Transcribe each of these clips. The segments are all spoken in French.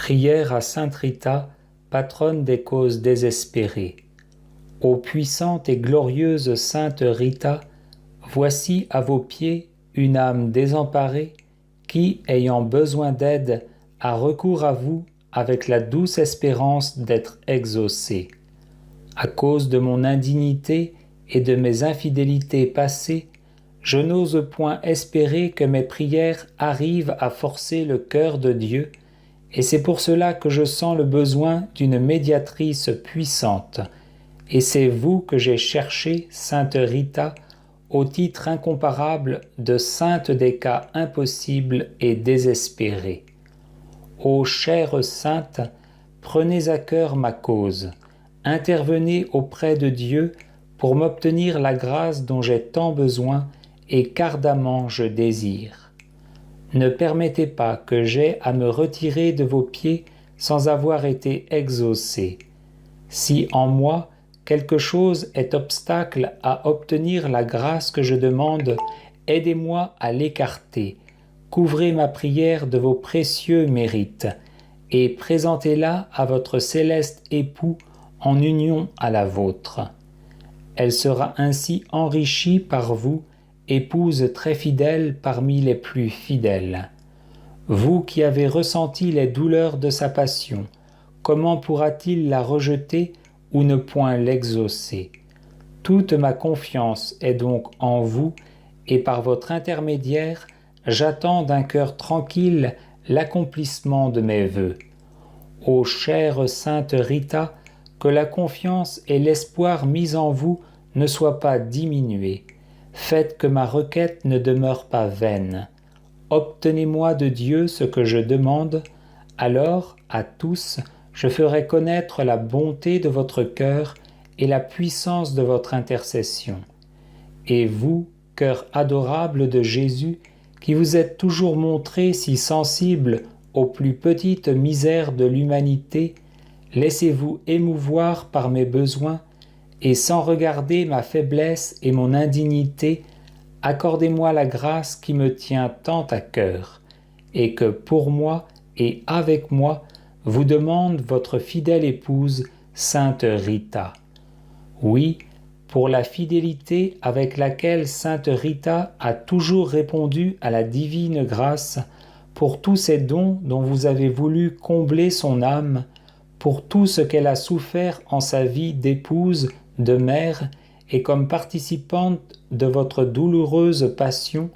Prière à Sainte Rita, patronne des causes désespérées. Ô puissante et glorieuse Sainte Rita, voici à vos pieds une âme désemparée qui, ayant besoin d'aide, a recours à vous avec la douce espérance d'être exaucée. À cause de mon indignité et de mes infidélités passées, je n'ose point espérer que mes prières arrivent à forcer le cœur de Dieu, et c'est pour cela que je sens le besoin d'une médiatrice puissante. Et c'est vous que j'ai cherché, Sainte Rita, au titre incomparable de sainte des cas impossibles et désespérés. Ô chère sainte, prenez à cœur ma cause, intervenez auprès de Dieu pour m'obtenir la grâce dont j'ai tant besoin et qu'ardemment je désire. Ne permettez pas que j'aie à me retirer de vos pieds sans avoir été exaucé. Si en moi quelque chose est obstacle à obtenir la grâce que je demande, aidez-moi à l'écarter. Couvrez ma prière de vos précieux mérites et présentez-la à votre céleste époux en union à la vôtre. Elle sera ainsi enrichie par vous, épouse très fidèle parmi les plus fidèles. Vous qui avez ressenti les douleurs de sa passion, comment pourra-t-il la rejeter ou ne point l'exaucer? Toute ma confiance est donc en vous, et par votre intermédiaire, j'attends d'un cœur tranquille l'accomplissement de mes vœux. Ô chère Sainte Rita, que la confiance et l'espoir mis en vous ne soient pas diminués. Faites que ma requête ne demeure pas vaine. Obtenez-moi de Dieu ce que je demande, alors, à tous, je ferai connaître la bonté de votre cœur et la puissance de votre intercession. Et vous, cœur adorable de Jésus, qui vous êtes toujours montré si sensible aux plus petites misères de l'humanité, laissez-vous émouvoir par mes besoins, et sans regarder ma faiblesse et mon indignité, accordez-moi la grâce qui me tient tant à cœur, et que pour moi et avec moi vous demande votre fidèle épouse, Sainte Rita. Oui, pour la fidélité avec laquelle Sainte Rita a toujours répondu à la divine grâce, pour tous ces dons dont vous avez voulu combler son âme, pour tout ce qu'elle a souffert en sa vie d'épouse, de mère, et comme participante de votre douloureuse passion,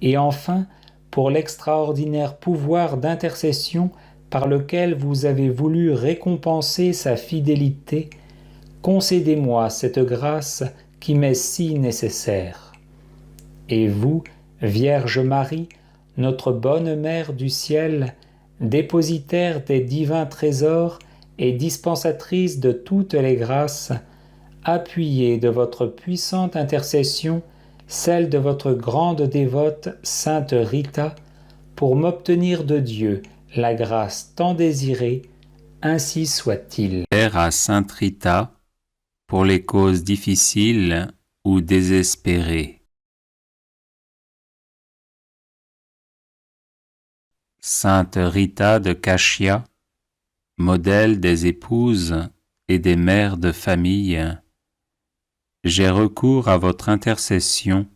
et enfin pour l'extraordinaire pouvoir d'intercession par lequel vous avez voulu récompenser sa fidélité, concédez-moi cette grâce qui m'est si nécessaire. Et vous, Vierge Marie, notre bonne Mère du ciel, dépositaire des divins trésors et dispensatrice de toutes les grâces, appuyez de votre puissante intercession celle de votre grande dévote Sainte Rita, pour m'obtenir de Dieu la grâce tant désirée, ainsi soit-il. Prière à Sainte Rita pour les causes difficiles ou désespérées. Sainte Rita de Cachia, modèle des épouses et des mères de famille, j'ai recours à votre intercession,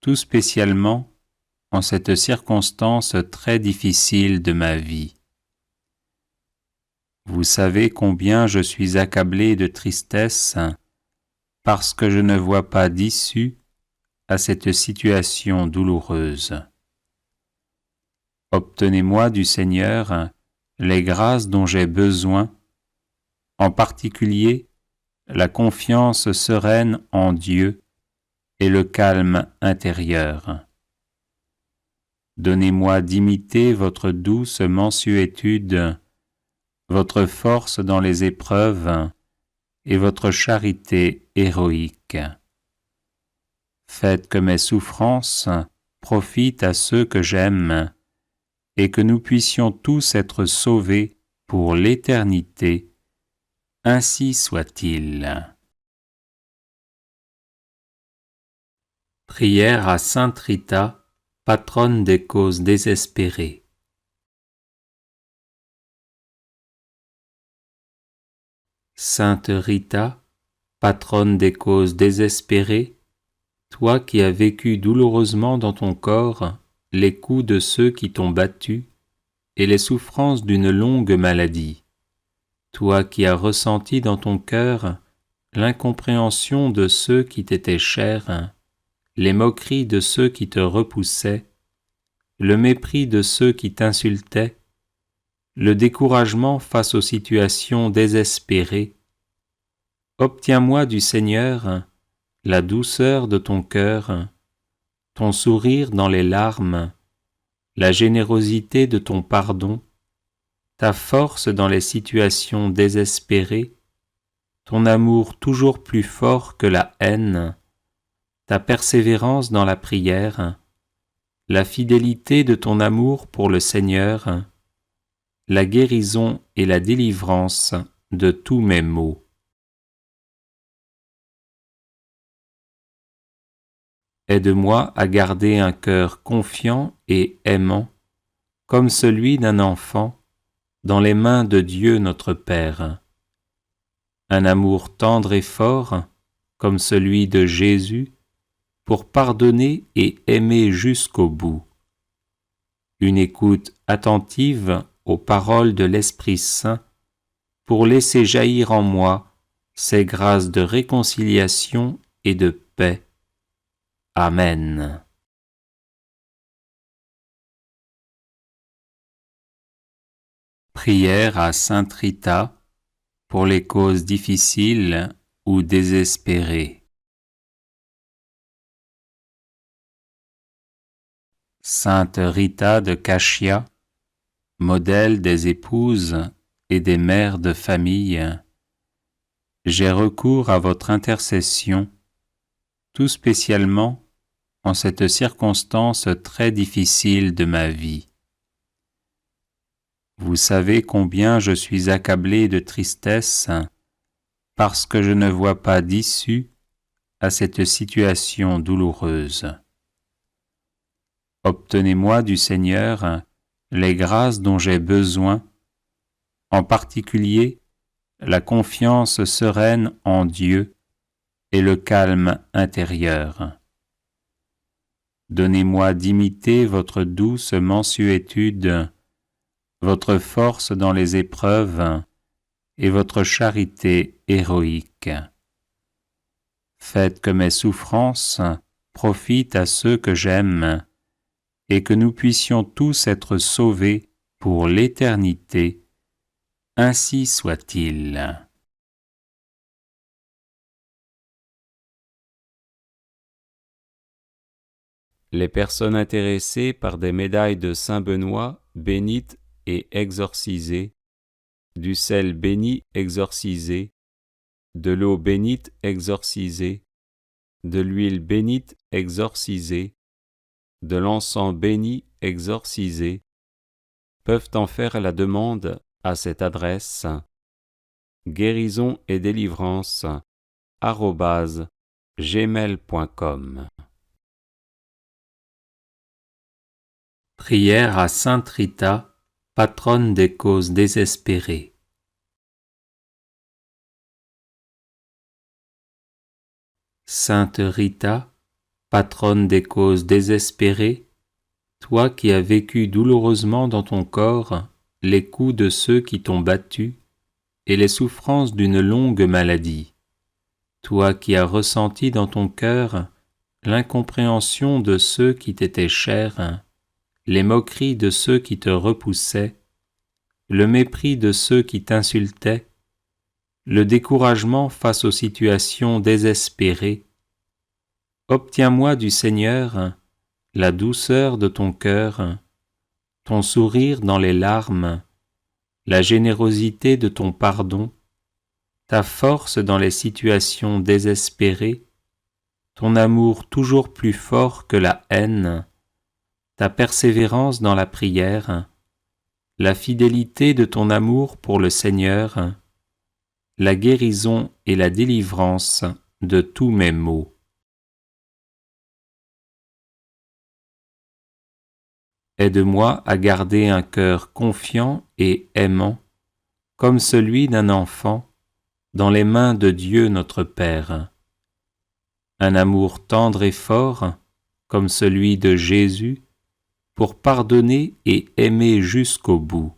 tout spécialement en cette circonstance très difficile de ma vie. Vous savez combien je suis accablé de tristesse parce que je ne vois pas d'issue à cette situation douloureuse. Obtenez-moi du Seigneur les grâces dont j'ai besoin, en particulier la confiance sereine en Dieu et le calme intérieur. Donnez-moi d'imiter votre douce mansuétude, votre force dans les épreuves et votre charité héroïque. Faites que mes souffrances profitent à ceux que j'aime et que nous puissions tous être sauvés pour l'éternité. Ainsi soit-il. Prière à Sainte Rita, patronne des causes désespérées. Sainte Rita, patronne des causes désespérées, toi qui as vécu douloureusement dans ton corps les coups de ceux qui t'ont battu et les souffrances d'une longue maladie, toi qui as ressenti dans ton cœur l'incompréhension de ceux qui t'étaient chers, les moqueries de ceux qui te repoussaient, le mépris de ceux qui t'insultaient, le découragement face aux situations désespérées, obtiens-moi du Seigneur la douceur de ton cœur, ton sourire dans les larmes, la générosité de ton pardon, ta force dans les situations désespérées, ton amour toujours plus fort que la haine, ta persévérance dans la prière, la fidélité de ton amour pour le Seigneur, la guérison et la délivrance de tous mes maux. Aide-moi à garder un cœur confiant et aimant, comme celui d'un enfant, dans les mains de Dieu notre Père. Un amour tendre et fort, comme celui de Jésus, pour pardonner et aimer jusqu'au bout. Une écoute attentive aux paroles de l'Esprit Saint, pour laisser jaillir en moi ces grâces de réconciliation et de paix. Amen. Prière à Sainte Rita pour les causes difficiles ou désespérées. Sainte Rita de Cashia, modèle des épouses et des mères de famille, j'ai recours à votre intercession, tout spécialement en cette circonstance très difficile de ma vie. Vous savez combien je suis accablé de tristesse parce que je ne vois pas d'issue à cette situation douloureuse. Obtenez-moi du Seigneur les grâces dont j'ai besoin, en particulier la confiance sereine en Dieu et le calme intérieur. Donnez-moi d'imiter votre douce mansuétude, votre force dans les épreuves et votre charité héroïque. Faites que mes souffrances profitent à ceux que j'aime et que nous puissions tous être sauvés pour l'éternité. Ainsi soit-il. Les personnes intéressées par des médailles de Saint-Benoît bénites et exorcisées, du sel béni exorcisé, de l'eau bénite exorcisée, de l'huile bénite exorcisée, de l'encens béni exorcisé, peuvent en faire la demande à cette adresse guérison et délivrance @gmail.com. Prière à Sainte Rita, patronne des causes désespérées. Sainte Rita, patronne des causes désespérées, toi qui as vécu douloureusement dans ton corps les coups de ceux qui t'ont battu et les souffrances d'une longue maladie, toi qui as ressenti dans ton cœur l'incompréhension de ceux qui t'étaient chers, les moqueries de ceux qui te repoussaient, le mépris de ceux qui t'insultaient, le découragement face aux situations désespérées, obtiens-moi du Seigneur la douceur de ton cœur, ton sourire dans les larmes, la générosité de ton pardon, ta force dans les situations désespérées, ton amour toujours plus fort que la haine, ta persévérance dans la prière, la fidélité de ton amour pour le Seigneur, la guérison et la délivrance de tous mes maux. Aide-moi à garder un cœur confiant et aimant, comme celui d'un enfant, dans les mains de Dieu notre Père. Un amour tendre et fort, comme celui de Jésus, pour pardonner et aimer jusqu'au bout.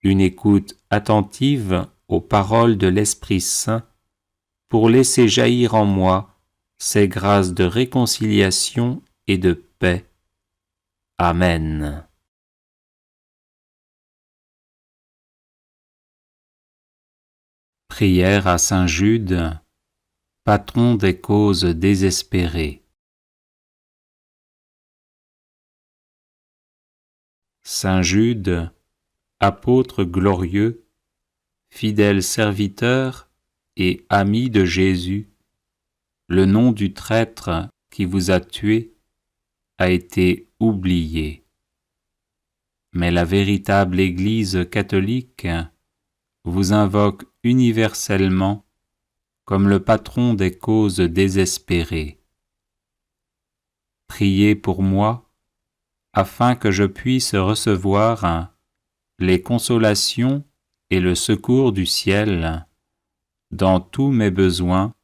Une écoute attentive aux paroles de l'Esprit Saint pour laisser jaillir en moi ces grâces de réconciliation et de paix. Amen. Prière à Saint Jude, patron des causes désespérées. Saint Jude, apôtre glorieux, fidèle serviteur et ami de Jésus, le nom du traître qui vous a tué a été oublié. Mais la véritable Église catholique vous invoque universellement comme le patron des causes désespérées. Priez pour moi, afin que je puisse recevoir les consolations et le secours du ciel dans tous mes besoins,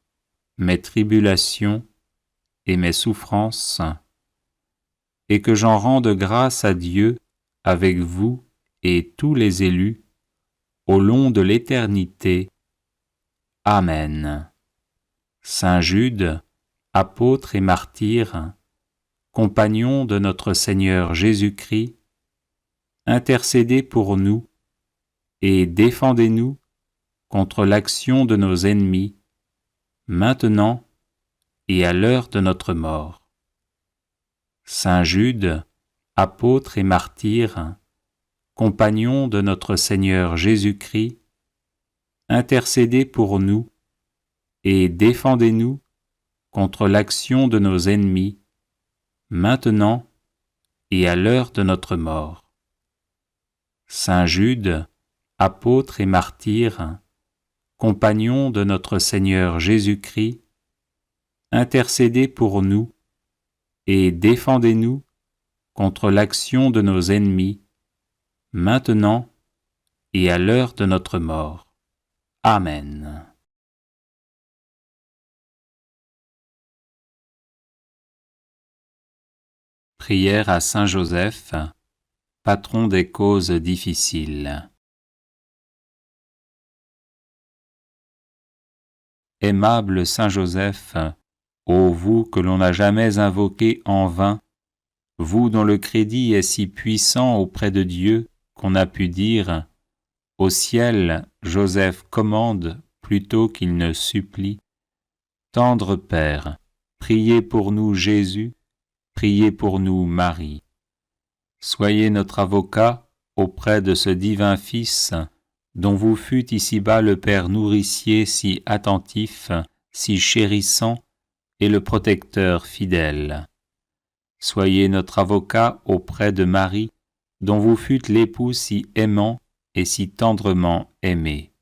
mes tribulations et mes souffrances, et que j'en rende grâce à Dieu avec vous et tous les élus au long de l'éternité. Amen. Saint Jude, apôtre et martyr, compagnon de notre Seigneur Jésus-Christ, intercédez pour nous et défendez-nous contre l'action de nos ennemis, maintenant et à l'heure de notre mort. Saint Jude, apôtre et martyr, compagnon de notre Seigneur Jésus-Christ, intercédez pour nous et défendez-nous contre l'action de nos ennemis, maintenant et à l'heure de notre mort. Saint Jude, apôtre et martyr, compagnon de notre Seigneur Jésus-Christ, intercédez pour nous et défendez-nous contre l'action de nos ennemis, maintenant et à l'heure de notre mort. Amen. Prière à Saint Joseph, patron des causes difficiles. Aimable Saint Joseph, ô vous que l'on n'a jamais invoqué en vain, vous dont le crédit est si puissant auprès de Dieu qu'on a pu dire « Au ciel, Joseph commande plutôt qu'il ne supplie ». Tendre Père, priez pour nous Jésus, priez pour nous Marie. Soyez notre avocat auprès de ce divin Fils dont vous fûtes ici-bas le Père nourricier si attentif, si chérissant, et le protecteur fidèle. Soyez notre avocat auprès de Marie, dont vous fûtes l'époux si aimant et si tendrement aimé.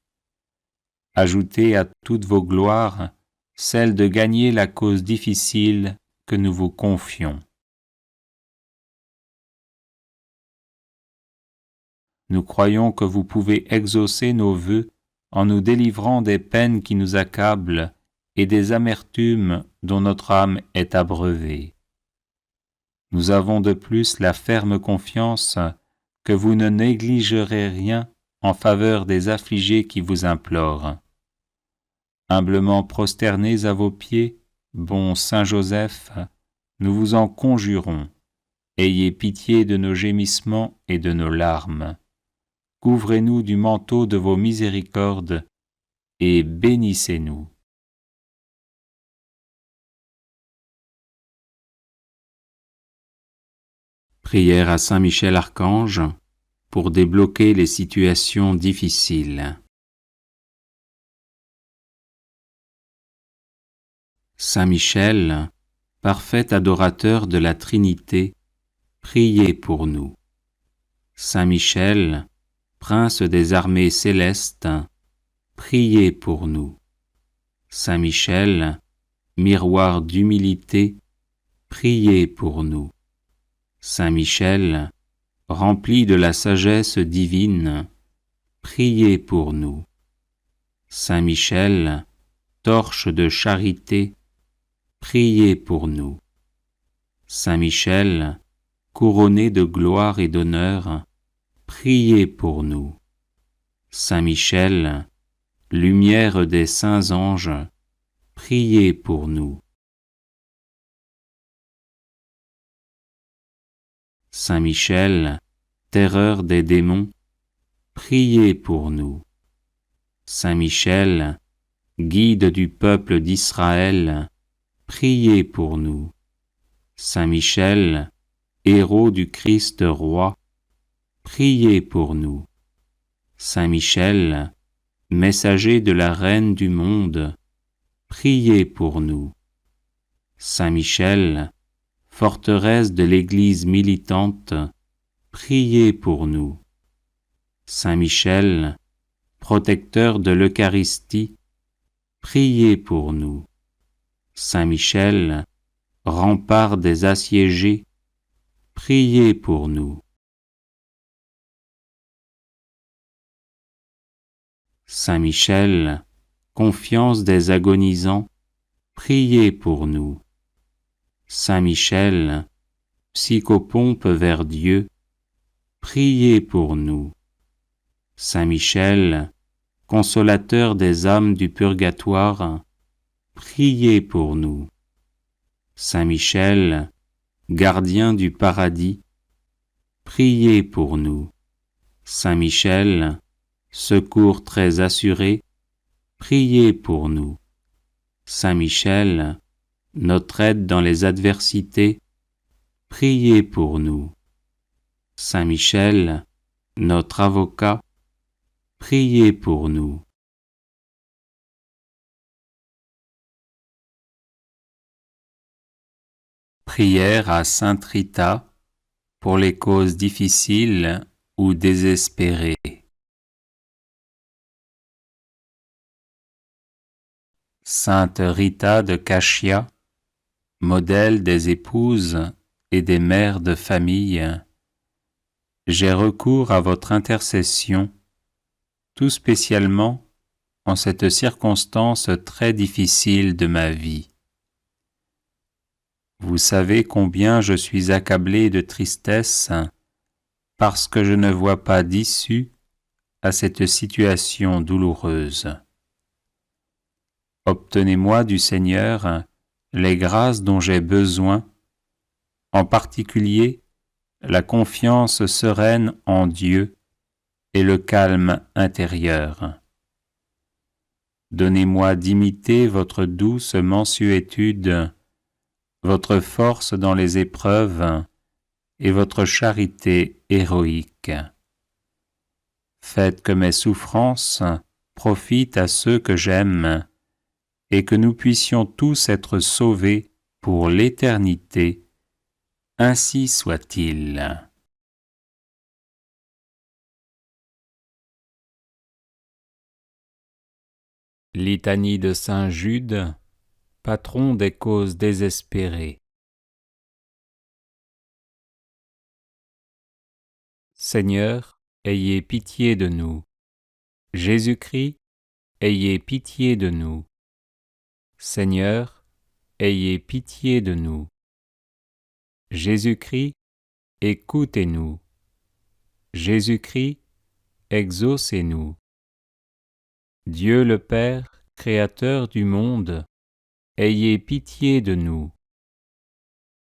Ajoutez à toutes vos gloires celle de gagner la cause difficile que nous vous confions. Nous croyons que vous pouvez exaucer nos vœux en nous délivrant des peines qui nous accablent et des amertumes dont notre âme est abreuvée. Nous avons de plus la ferme confiance que vous ne négligerez rien en faveur des affligés qui vous implorent. Humblement prosternés à vos pieds, bon Saint Joseph, nous vous en conjurons, ayez pitié de nos gémissements et de nos larmes. Couvrez-nous du manteau de vos miséricordes et bénissez-nous. Prière à Saint Michel Archange pour débloquer les situations difficiles. Saint Michel, parfait adorateur de la Trinité, priez pour nous. Saint Michel, prince des armées célestes, priez pour nous. Saint Michel, miroir d'humilité, priez pour nous. Saint Michel, rempli de la sagesse divine, priez pour nous. Saint Michel, torche de charité, priez pour nous. Saint Michel, couronné de gloire et d'honneur, priez pour nous. Saint Michel, lumière des saints anges, priez pour nous. Saint Michel, terreur des démons, priez pour nous. Saint Michel, guide du peuple d'Israël, priez pour nous. Saint Michel, héros du Christ roi, priez pour nous. Saint Michel, messager de la Reine du monde, priez pour nous. Saint Michel, forteresse de l'Église militante, priez pour nous. Saint Michel, protecteur de l'Eucharistie, priez pour nous. Saint Michel, rempart des assiégés, priez pour nous. Saint Michel, confiance des agonisants, priez pour nous. Saint Michel, psychopompe vers Dieu, priez pour nous. Saint Michel, consolateur des âmes du purgatoire, priez pour nous. Saint Michel, gardien du paradis, priez pour nous. Saint Michel, secours très assuré, priez pour nous. Saint Michel, notre aide dans les adversités, priez pour nous. Saint Michel, notre avocat, priez pour nous. Prière à Sainte Rita pour les causes difficiles ou désespérées. Sainte Rita de Cashia, modèle des épouses et des mères de famille, j'ai recours à votre intercession, tout spécialement en cette circonstance très difficile de ma vie. Vous savez combien je suis accablé de tristesse parce que je ne vois pas d'issue à cette situation douloureuse. Obtenez-moi du Seigneur les grâces dont j'ai besoin, en particulier la confiance sereine en Dieu et le calme intérieur. Donnez-moi d'imiter votre douce mansuétude, votre force dans les épreuves et votre charité héroïque. Faites que mes souffrances profitent à ceux que j'aime et que nous puissions tous être sauvés pour l'éternité. Ainsi soit-il. Litanie de Saint Jude, patron des causes désespérées. Seigneur, ayez pitié de nous. Jésus-Christ, ayez pitié de nous. Seigneur, ayez pitié de nous. Jésus-Christ, écoutez-nous. Jésus-Christ, exaucez-nous. Dieu le Père, Créateur du monde, ayez pitié de nous.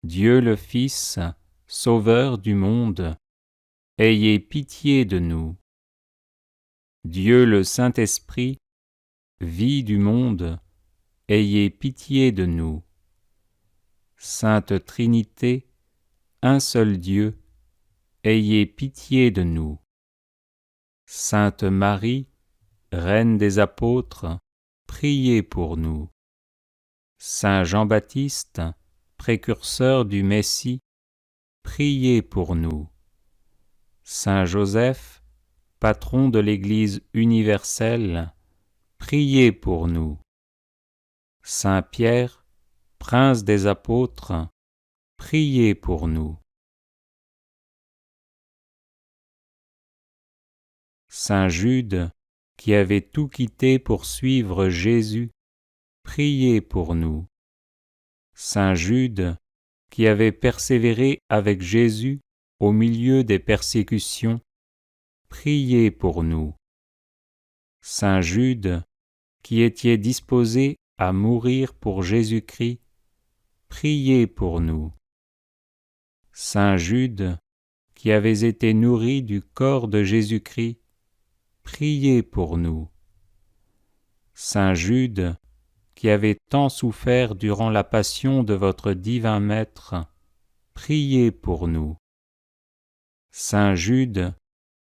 Dieu le Fils, Sauveur du monde, ayez pitié de nous. Dieu le Saint-Esprit, vie du monde, ayez pitié de nous. Sainte Trinité, un seul Dieu, ayez pitié de nous. Sainte Marie, Reine des apôtres, priez pour nous. Saint Jean-Baptiste, précurseur du Messie, priez pour nous. Saint Joseph, patron de l'Église universelle, priez pour nous. Saint Pierre, prince des apôtres, priez pour nous. Saint Jude, qui avez tout quitté pour suivre Jésus, priez pour nous. Saint Jude, qui avez persévéré avec Jésus au milieu des persécutions, priez pour nous. Saint Jude, qui étiez disposé à mourir pour Jésus-Christ, priez pour nous. Saint Jude, qui avez été nourri du corps de Jésus-Christ, priez pour nous. Saint Jude, qui avez tant souffert durant la passion de votre divin Maître, priez pour nous. Saint Jude,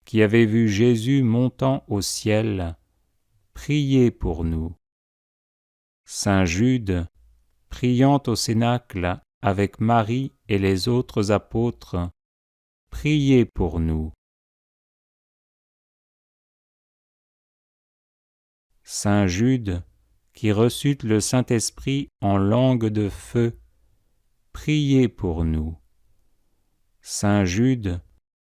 qui avez vu Jésus montant au ciel, priez pour nous. Saint Jude, priant au Cénacle avec Marie et les autres apôtres, priez pour nous. Saint Jude, qui reçut le Saint-Esprit en langue de feu, priez pour nous. Saint Jude,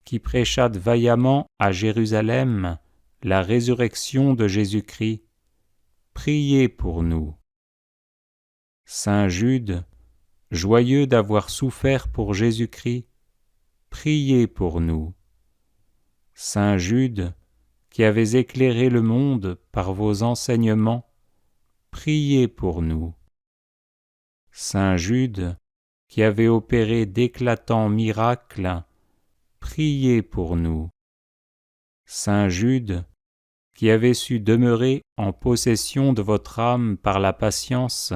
qui prêcha vaillamment à Jérusalem la résurrection de Jésus-Christ, priez pour nous. Saint Jude, joyeux d'avoir souffert pour Jésus-Christ, priez pour nous. Saint Jude, qui avez éclairé le monde par vos enseignements, priez pour nous. Saint Jude, qui avez opéré d'éclatants miracles, priez pour nous. Saint Jude, qui avez su demeurer en possession de votre âme par la patience,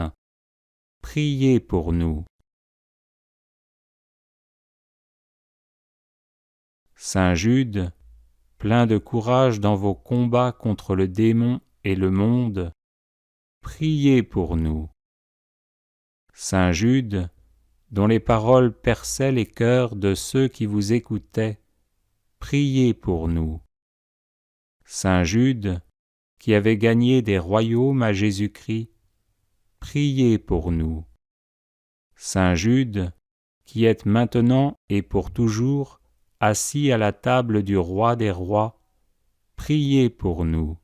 priez pour nous. Saint Jude, plein de courage dans vos combats contre le démon et le monde, priez pour nous. Saint Jude, dont les paroles perçaient les cœurs de ceux qui vous écoutaient, priez pour nous. Saint Jude, qui avez gagné des royaumes à Jésus-Christ, priez pour nous. Saint Jude, qui êtes maintenant et pour toujours assis à la table du roi des rois, priez pour nous.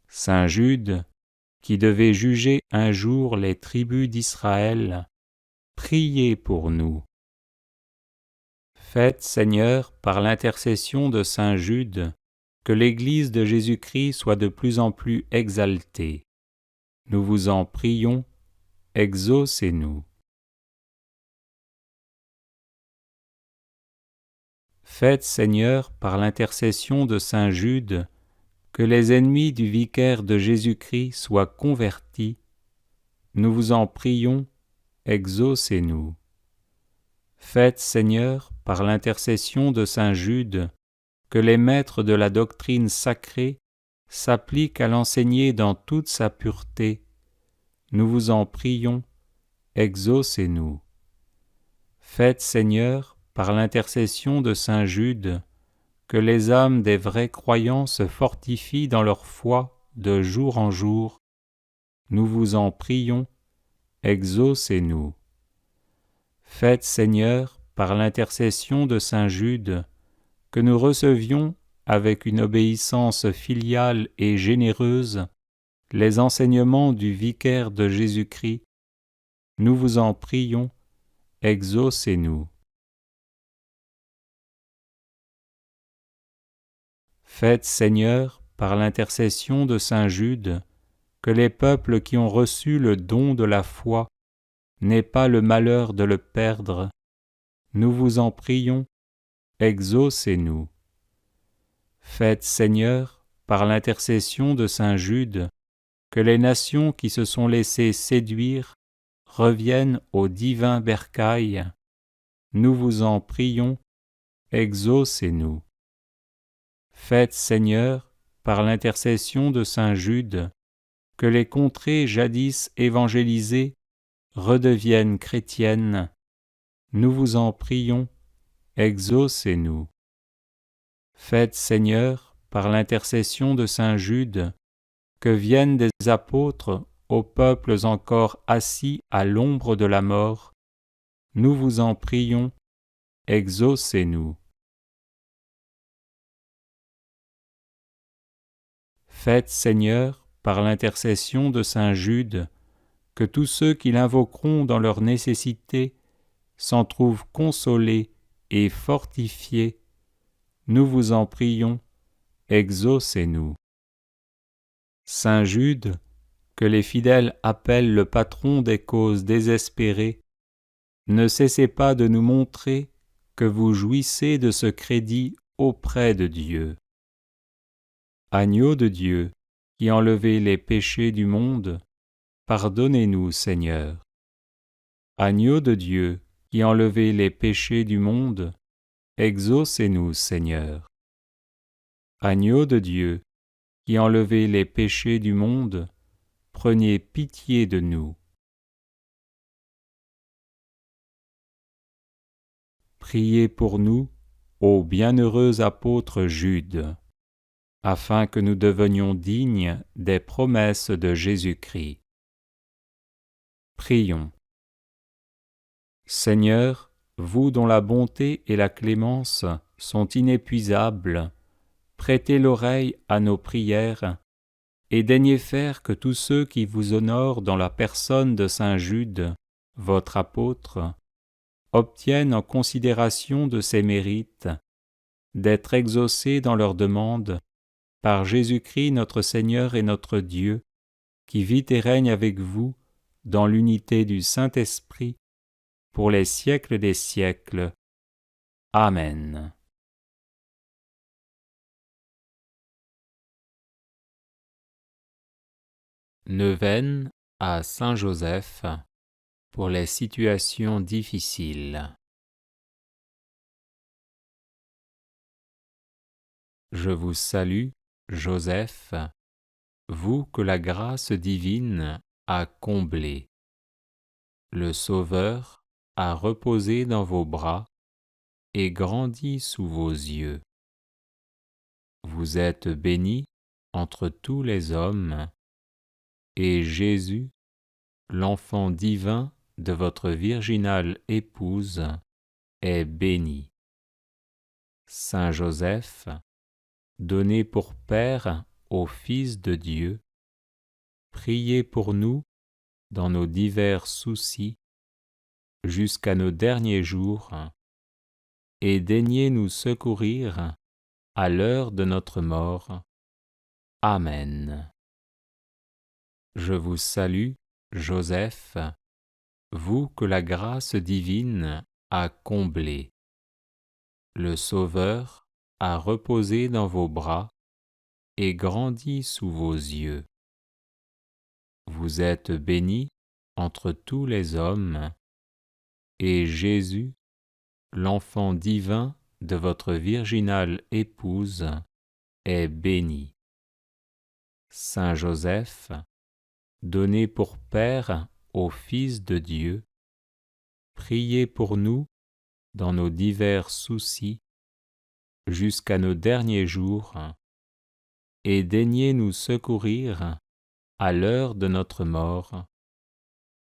Saint Jude, qui devait juger un jour les tribus d'Israël, priez pour nous. Faites, Seigneur, par l'intercession de Saint Jude, que l'Église de Jésus-Christ soit de plus en plus exaltée. Nous vous en prions, exaucez-nous. Faites, Seigneur, par l'intercession de Saint Jude, que les ennemis du vicaire de Jésus-Christ soient convertis. Nous vous en prions, exaucez-nous. Faites, Seigneur, par l'intercession de Saint Jude, que les maîtres de la doctrine sacrée s'appliquent à l'enseigner dans toute sa pureté. Nous vous en prions, exaucez-nous. Faites, Seigneur, par l'intercession de Saint Jude, que les âmes des vrais croyants se fortifient dans leur foi de jour en jour. Nous vous en prions, exaucez-nous. Faites, Seigneur, par l'intercession de Saint Jude, que nous recevions, avec une obéissance filiale et généreuse, les enseignements du vicaire de Jésus-Christ. Nous vous en prions, exaucez-nous. Faites, Seigneur, par l'intercession de Saint Jude, que les peuples qui ont reçu le don de la foi n'aient pas le malheur de le perdre. Nous vous en prions, exaucez-nous. Faites, Seigneur, par l'intercession de Saint Jude, que les nations qui se sont laissées séduire reviennent au divin bercail. Nous vous en prions, exaucez-nous. Faites, Seigneur, par l'intercession de Saint Jude, que les contrées jadis évangélisées redeviennent chrétiennes. Nous vous en prions, exaucez-nous. Faites, Seigneur, par l'intercession de Saint Jude, que viennent des apôtres aux peuples encore assis à l'ombre de la mort. Nous vous en prions, exaucez-nous. Faites, Seigneur, par l'intercession de saint Jude, que tous ceux qui l'invoqueront dans leur nécessité s'en trouvent consolés et fortifiés. Nous vous en prions, exaucez-nous. Saint Jude, que les fidèles appellent le patron des causes désespérées, ne cessez pas de nous montrer que vous jouissez de ce crédit auprès de Dieu. Agneau de Dieu, qui enlevez les péchés du monde, pardonnez-nous, Seigneur. Agneau de Dieu, qui enlevez les péchés du monde, exaucez-nous, Seigneur. Agneau de Dieu, qui enlevez les péchés du monde, prenez pitié de nous. Priez pour nous, ô bienheureux apôtre Jude, afin que nous devenions dignes des promesses de Jésus-Christ. Prions. Seigneur, vous dont la bonté et la clémence sont inépuisables, prêtez l'oreille à nos prières et daignez faire que tous ceux qui vous honorent dans la personne de saint Jude, votre apôtre, obtiennent en considération de ses mérites d'être exaucés dans leurs demandes par Jésus-Christ notre Seigneur et notre Dieu, qui vit et règne avec vous dans l'unité du Saint-Esprit, pour les siècles des siècles. Amen. Neuvaine à Saint Joseph pour les situations difficiles. Je vous salue, Joseph, vous que la grâce divine a comblé. Le Sauveur a reposé dans vos bras et grandi sous vos yeux. Vous êtes bénie entre tous les hommes, et Jésus, l'enfant divin de votre virginale épouse, est béni. Saint Joseph, donné pour Père au Fils de Dieu, priez pour nous dans nos divers soucis jusqu'à nos derniers jours, et daignez nous secourir à l'heure de notre mort. Amen. Je vous salue, Joseph, vous que la grâce divine a comblé. Le Sauveur a reposé dans vos bras et grandi sous vos yeux. Vous êtes bénie entre tous les hommes, et Jésus, l'enfant divin de votre virginale épouse, est béni. Saint Joseph, donné pour Père au Fils de Dieu, priez pour nous dans nos divers soucis jusqu'à nos derniers jours, et daignez nous secourir à l'heure de notre mort.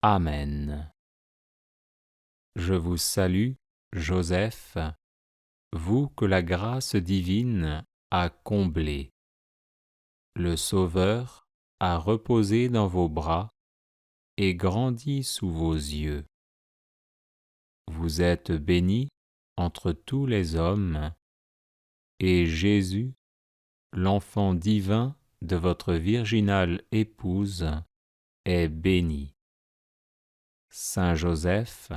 Amen. Je vous salue, Joseph, vous que la grâce divine a comblé. Le Sauveur a reposé dans vos bras et grandi sous vos yeux. Vous êtes bénie entre tous les hommes, et Jésus, l'enfant divin de votre virginale épouse, est béni. Saint Joseph,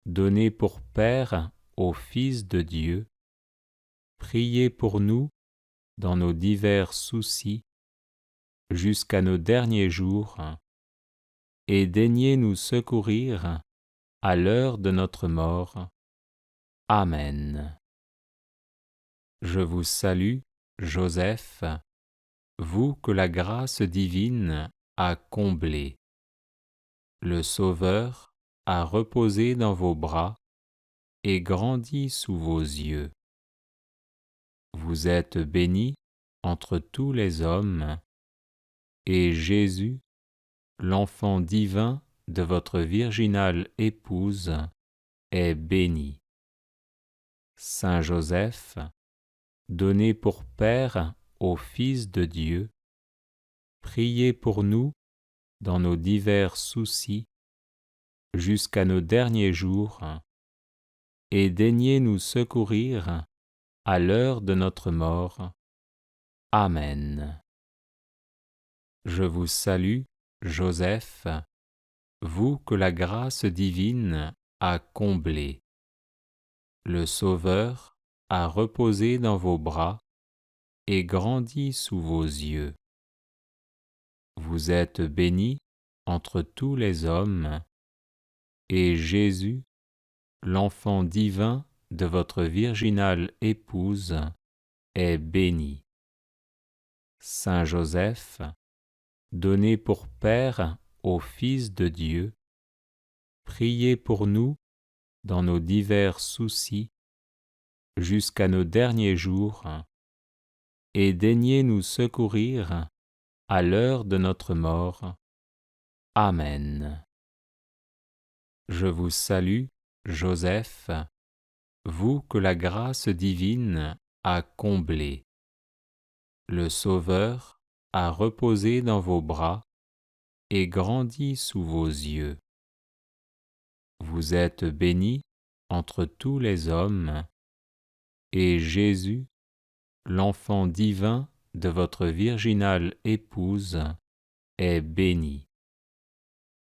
donné pour Père au Fils de Dieu, priez pour nous dans nos divers soucis jusqu'à nos derniers jours, et daignez nous secourir à l'heure de notre mort. Amen. Je vous salue, Joseph, vous que la grâce divine a comblé. Le Sauveur a reposé dans vos bras et grandi sous vos yeux. Vous êtes bénie entre tous les hommes, et Jésus, l'enfant divin de votre virginale épouse, est béni. Saint Joseph, donné pour Père au Fils de Dieu, priez pour nous dans nos divers soucis, jusqu'à nos derniers jours, et daignez nous secourir à l'heure de notre mort. Amen. Je vous salue, Joseph, vous que la grâce divine a comblé. Le Sauveur a reposé dans vos bras et grandi sous vos yeux. Vous êtes bénie entre tous les hommes, et Jésus, l'enfant divin de votre virginale épouse, est béni. Saint Joseph, donné pour Père au Fils de Dieu, priez pour nous dans nos divers soucis, jusqu'à nos derniers jours, et daignez nous secourir à l'heure de notre mort. Amen. Je vous salue, Joseph, vous que la grâce divine a comblé. Le Sauveur a reposé dans vos bras et grandi sous vos yeux. Vous êtes bénie entre tous les hommes, et Jésus, l'enfant divin de votre virginale épouse, est béni.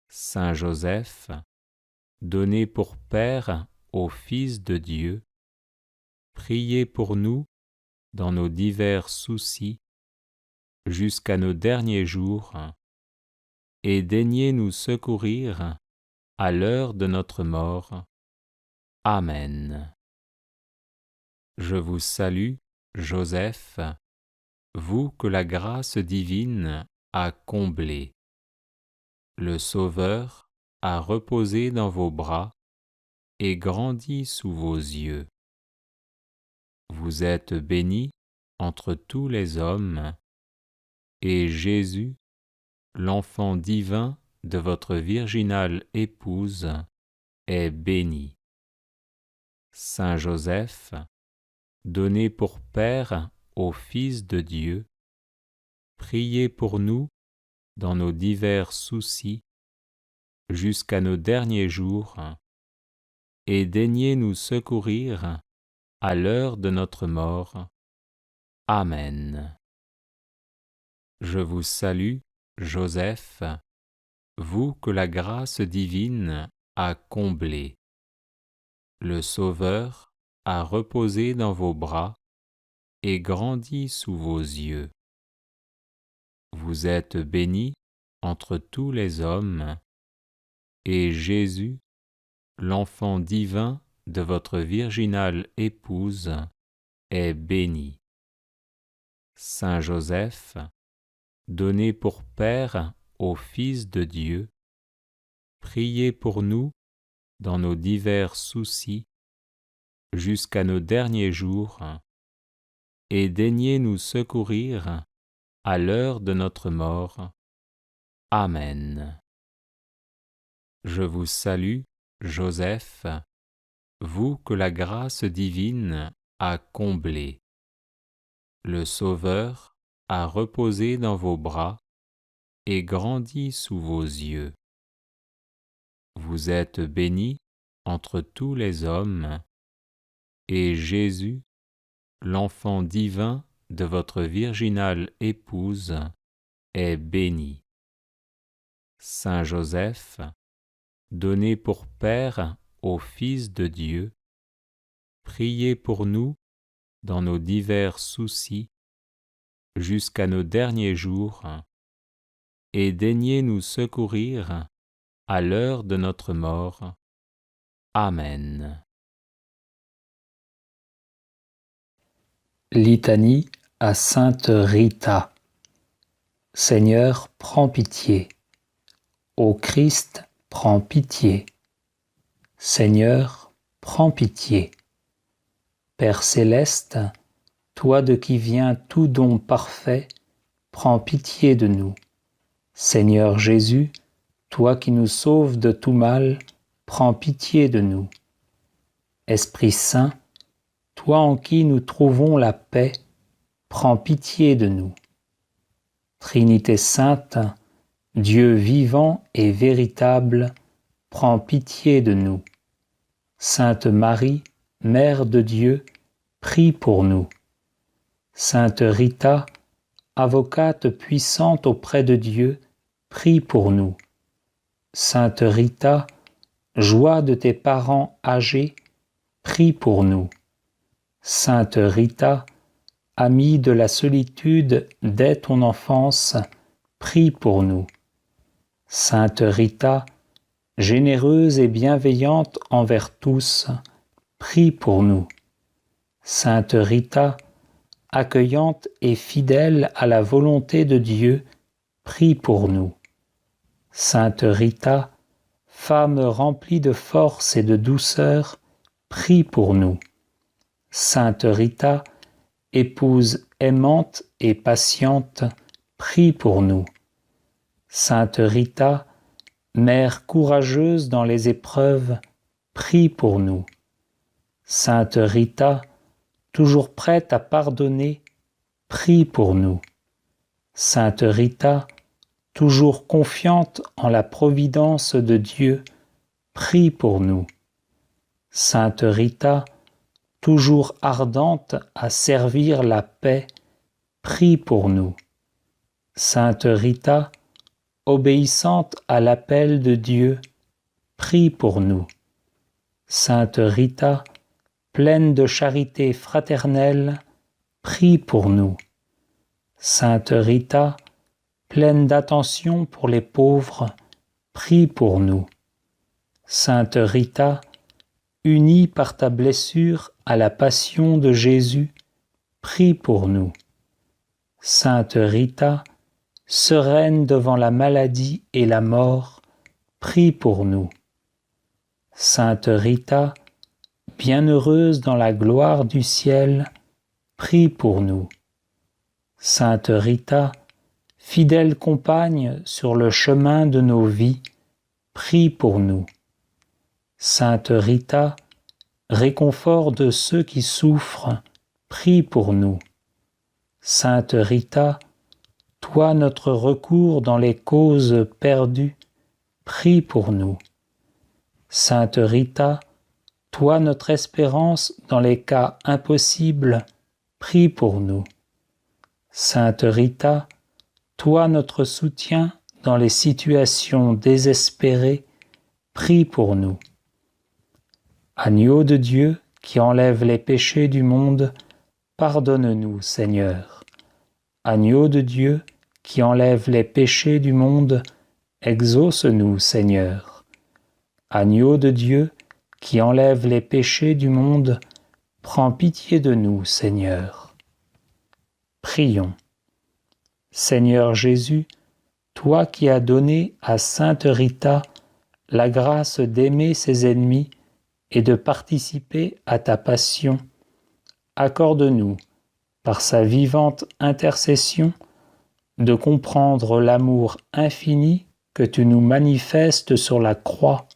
Saint Joseph, donné pour Père au Fils de Dieu, priez pour nous dans nos divers soucis, jusqu'à nos derniers jours, et daignez nous secourir à l'heure de notre mort. Amen. Je vous salue, Joseph, vous que la grâce divine a comblé. Le Sauveur a reposé dans vos bras et grandi sous vos yeux. Vous êtes bénie entre tous les hommes, et Jésus, l'enfant divin de votre virginale épouse, est béni. Saint Joseph, donné pour Père au Fils de Dieu, priez pour nous dans nos divers soucis, jusqu'à nos derniers jours, et daignez nous secourir à l'heure de notre mort. Amen. Je vous salue, Joseph, vous que la grâce divine a comblé. Le Sauveur a reposé dans vos bras et grandi sous vos yeux. Vous êtes bénie entre tous les hommes, et Jésus, l'enfant divin de votre virginale épouse, est béni. Saint Joseph, donné pour Père au Fils de Dieu, priez pour nous dans nos divers soucis, jusqu'à nos derniers jours, et daignez nous secourir à l'heure de notre mort. Amen. Je vous salue, Joseph, vous que la grâce divine a comblé. Le Sauveur a reposé dans vos bras et grandi sous vos yeux. Vous êtes bénie entre tous les hommes, et Jésus, l'enfant divin de votre virginale épouse, est béni. Saint Joseph, donné pour Père au Fils de Dieu, priez pour nous dans nos divers soucis, jusqu'à nos derniers jours, et daignez nous secourir à l'heure de notre mort. Amen. Litanie à Sainte Rita. Seigneur, prends pitié. Ô Christ, prends pitié. Seigneur, prends pitié. Père céleste, toi de qui vient tout don parfait, prends pitié de nous. Seigneur Jésus, toi qui nous sauves de tout mal, prends pitié de nous. Esprit Saint, toi en qui nous trouvons la paix, prends pitié de nous. Trinité sainte, Dieu vivant et véritable, prends pitié de nous. Sainte Marie, Mère de Dieu, prie pour nous. Sainte Rita, avocate puissante auprès de Dieu, prie pour nous. Sainte Rita, joie de tes parents âgés, prie pour nous. Sainte Rita, amie de la solitude dès ton enfance, prie pour nous. Sainte Rita, généreuse et bienveillante envers tous, prie pour nous. Sainte Rita, accueillante et fidèle à la volonté de Dieu, prie pour nous. Sainte Rita, femme remplie de force et de douceur, prie pour nous. Sainte Rita, épouse aimante et patiente, prie pour nous. Sainte Rita, mère courageuse dans les épreuves, prie pour nous. Sainte Rita, toujours prête à pardonner, prie pour nous. Sainte Rita, toujours confiante en la providence de Dieu, prie pour nous. Sainte Rita, toujours ardente à servir la paix, prie pour nous. Sainte Rita, obéissante à l'appel de Dieu, prie pour nous. Sainte Rita, pleine de charité fraternelle, prie pour nous. Sainte Rita, pleine d'attention pour les pauvres, prie pour nous. Sainte Rita, unie par ta blessure à la passion de Jésus, prie pour nous. Sainte Rita, sereine devant la maladie et la mort, prie pour nous. Sainte Rita, bienheureuse dans la gloire du ciel, prie pour nous. Sainte Rita, fidèle compagne sur le chemin de nos vies, prie pour nous. Sainte Rita, réconfort de ceux qui souffrent, prie pour nous. Sainte Rita, toi notre recours dans les causes perdues, prie pour nous. Sainte Rita, toi notre espérance dans les cas impossibles, prie pour nous. Sainte Rita, toi notre soutien dans les situations désespérées, prie pour nous. Agneau de Dieu qui enlève les péchés du monde, pardonne-nous, Seigneur. Agneau de Dieu qui enlève les péchés du monde, exauce-nous, Seigneur. Agneau de Dieu qui enlève les péchés du monde, prends pitié de nous, Seigneur. Prions. Seigneur Jésus, toi qui as donné à Sainte Rita la grâce d'aimer ses ennemis et de participer à ta passion, accorde-nous, par sa vivante intercession, de comprendre l'amour infini que tu nous manifestes sur la croix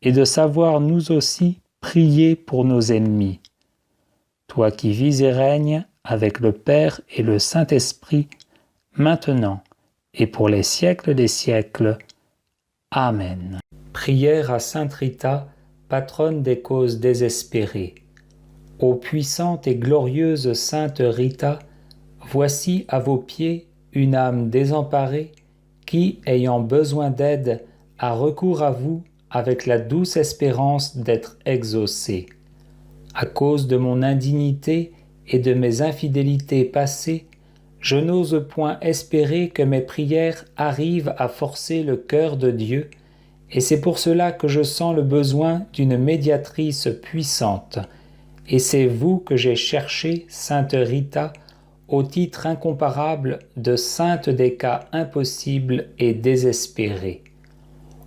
et de savoir nous aussi prier pour nos ennemis. Toi qui vis et règnes avec le Père et le Saint-Esprit, maintenant et pour les siècles des siècles. Amen. Prière à Sainte Rita, patronne des causes désespérées. Ô puissante et glorieuse Sainte Rita, voici à vos pieds une âme désemparée qui, ayant besoin d'aide, a recours à vous avec la douce espérance d'être exaucée. À cause de mon indignité et de mes infidélités passées, je n'ose point espérer que mes prières arrivent à forcer le cœur de Dieu, et c'est pour cela que je sens le besoin d'une médiatrice puissante. Et c'est vous que j'ai cherché, Sainte Rita, au titre incomparable de sainte des cas impossibles et désespérés.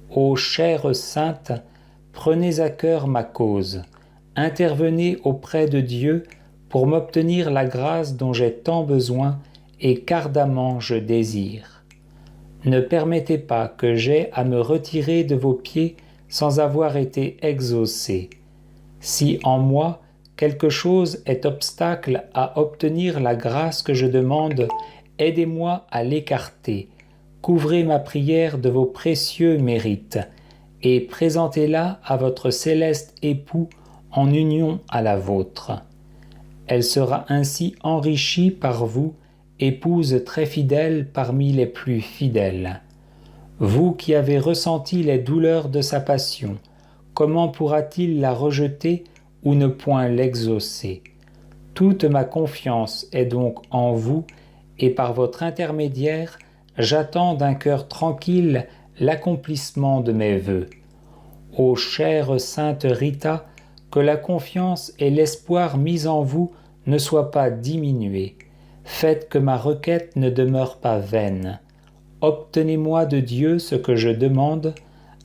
Ô chère sainte, prenez à cœur ma cause, intervenez auprès de Dieu pour m'obtenir la grâce dont j'ai tant besoin et qu'ardemment je désire. Ne permettez pas que j'aie à me retirer de vos pieds sans avoir été exaucé. Si en moi quelque chose est obstacle à obtenir la grâce que je demande, aidez-moi à l'écarter. Couvrez ma prière de vos précieux mérites, et présentez-la à votre céleste époux en union à la vôtre. Elle sera ainsi enrichie par vous, épouse très fidèle parmi les plus fidèles. Vous qui avez ressenti les douleurs de sa passion, comment pourra-t-il la rejeter ou ne point l'exaucer? Toute ma confiance est donc en vous, et par votre intermédiaire, j'attends d'un cœur tranquille l'accomplissement de mes vœux. Ô chère sainte Rita, que la confiance et l'espoir mis en vous ne soient pas diminués. Faites que ma requête ne demeure pas vaine. Obtenez-moi de Dieu ce que je demande,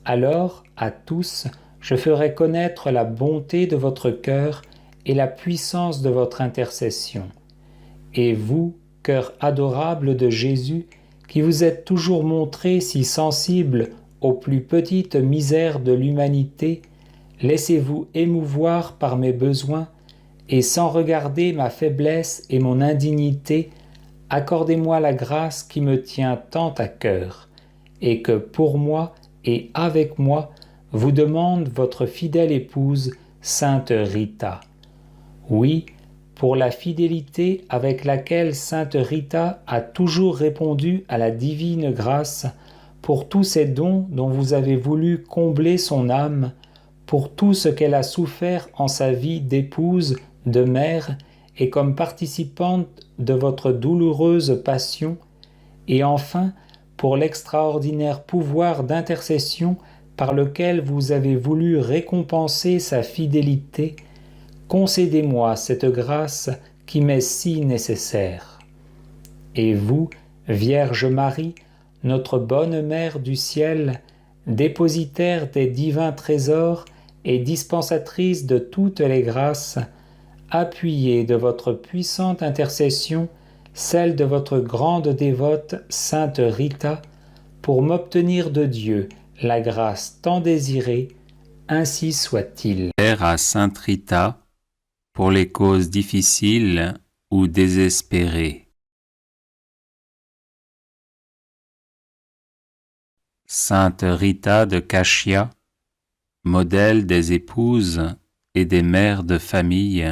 alors, à tous, je ferai connaître la bonté de votre cœur et la puissance de votre intercession. Et vous, cœur adorable de Jésus, qui vous êtes toujours montré si sensible aux plus petites misères de l'humanité, laissez-vous émouvoir par mes besoins, et sans regarder ma faiblesse et mon indignité, accordez-moi la grâce qui me tient tant à cœur, et que pour moi et avec moi vous demande votre fidèle épouse, sainte Rita. Oui, pour la fidélité avec laquelle sainte Rita a toujours répondu à la divine grâce, pour tous ces dons dont vous avez voulu combler son âme, pour tout ce qu'elle a souffert en sa vie d'épouse, de mère, et comme participante de votre douloureuse passion, et enfin pour l'extraordinaire pouvoir d'intercession par lequel vous avez voulu récompenser sa fidélité, concédez-moi cette grâce qui m'est si nécessaire. Et vous, Vierge Marie, notre bonne Mère du ciel, dépositaire des divins trésors et dispensatrice de toutes les grâces, appuyez de votre puissante intercession celle de votre grande dévote sainte Rita, pour m'obtenir de Dieu la grâce tant désirée, ainsi soit-il. Prière à sainte Rita pour les causes difficiles ou désespérées. Sainte Rita de Cashia, modèle des épouses et des mères de famille,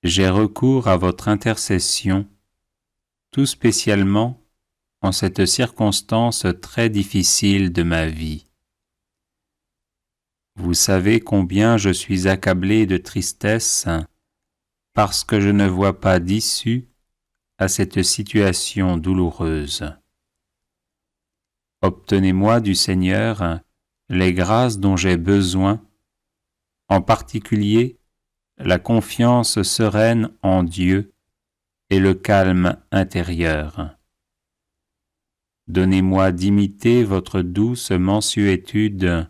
j'ai recours à votre intercession, tout spécialement en cette circonstance très difficile de ma vie. Vous savez combien je suis accablé de tristesse parce que je ne vois pas d'issue à cette situation douloureuse. Obtenez-moi du Seigneur les grâces dont j'ai besoin, en particulier la confiance sereine en Dieu et le calme intérieur. Donnez-moi d'imiter votre douce mansuétude,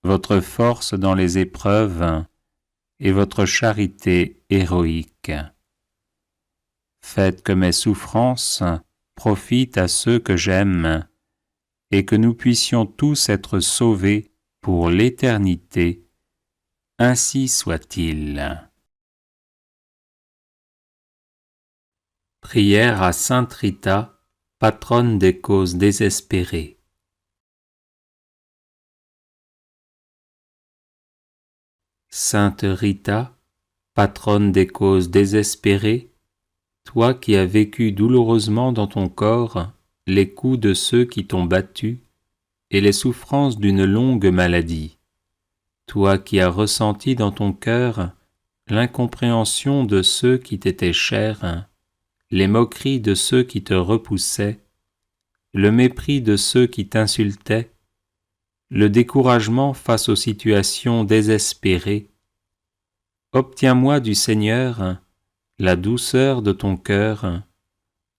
votre force dans les épreuves et votre charité héroïque. Faites que mes souffrances profitent à ceux que j'aime et que nous puissions tous être sauvés pour l'éternité. Ainsi soit-il. Prière à sainte Rita, patronne des causes désespérées. Sainte Rita, patronne des causes désespérées, toi qui as vécu douloureusement dans ton corps les coups de ceux qui t'ont battu et les souffrances d'une longue maladie, toi qui as ressenti dans ton cœur l'incompréhension de ceux qui t'étaient chers, les moqueries de ceux qui te repoussaient, le mépris de ceux qui t'insultaient, le découragement face aux situations désespérées, obtiens-moi du Seigneur la douceur de ton cœur,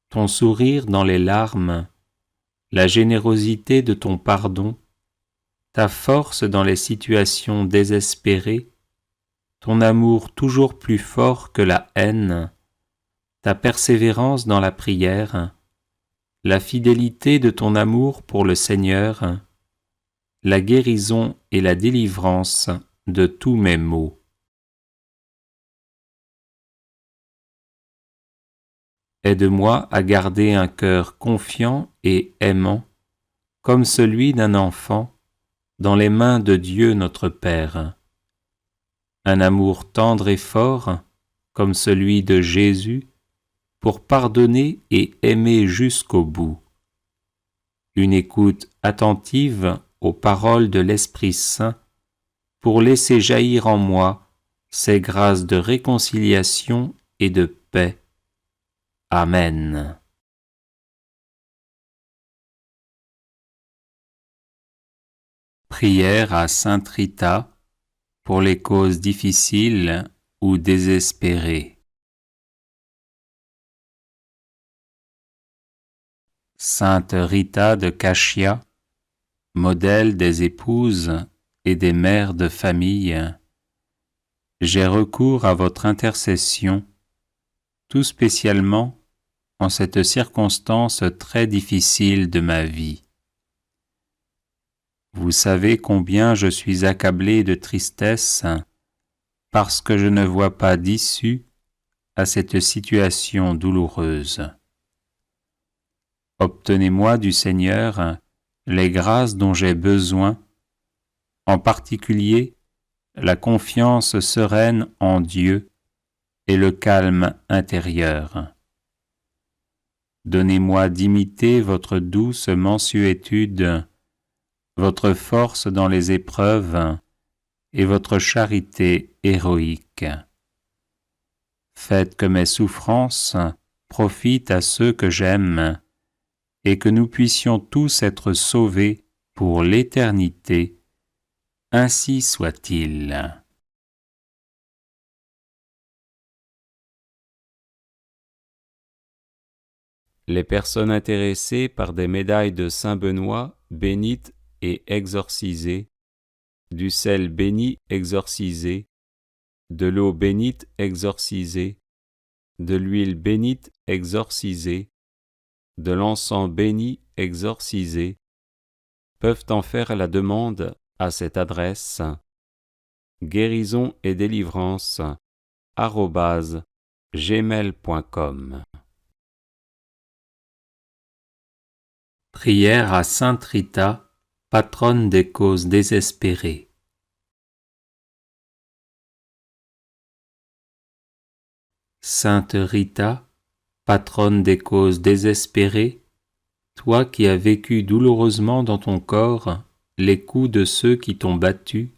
ton sourire dans les larmes, la générosité de ton pardon, ta force dans les situations désespérées, ton amour toujours plus fort que la haine, ta persévérance dans la prière, la fidélité de ton amour pour le Seigneur, la guérison et la délivrance de tous mes maux. Aide-moi à garder un cœur confiant et aimant, comme celui d'un enfant, dans les mains de Dieu notre Père. Un amour tendre et fort, comme celui de Jésus, pour pardonner et aimer jusqu'au bout. Une écoute attentive aux paroles de l'Esprit Saint, pour laisser jaillir en moi ces grâces de réconciliation et de paix. Amen. Prière à Sainte Rita pour les causes difficiles ou désespérées. Sainte Rita de Cashia, modèle des épouses et des mères de famille, j'ai recours à votre intercession, tout spécialement en cette circonstance très difficile de ma vie. Vous savez combien je suis accablé de tristesse parce que je ne vois pas d'issue à cette situation douloureuse. Obtenez-moi du Seigneur les grâces dont j'ai besoin, en particulier la confiance sereine en Dieu et le calme intérieur. Donnez-moi d'imiter votre douce mansuétude, votre force dans les épreuves et votre charité héroïque. Faites que mes souffrances profitent à ceux que j'aime et que nous puissions tous être sauvés pour l'éternité. Ainsi soit-il. Les personnes intéressées par des médailles de Saint-Benoît bénites et exorcisées, du sel béni exorcisé, de l'eau bénite exorcisée, de l'huile bénite exorcisée, de l'encens béni exorcisé, peuvent en faire la demande à cette adresse guérison et délivrance @gmail.com. Prière à Sainte Rita, patronne des causes désespérées. Sainte Rita, patronne des causes désespérées, toi qui as vécu douloureusement dans ton corps les coups de ceux qui t'ont battu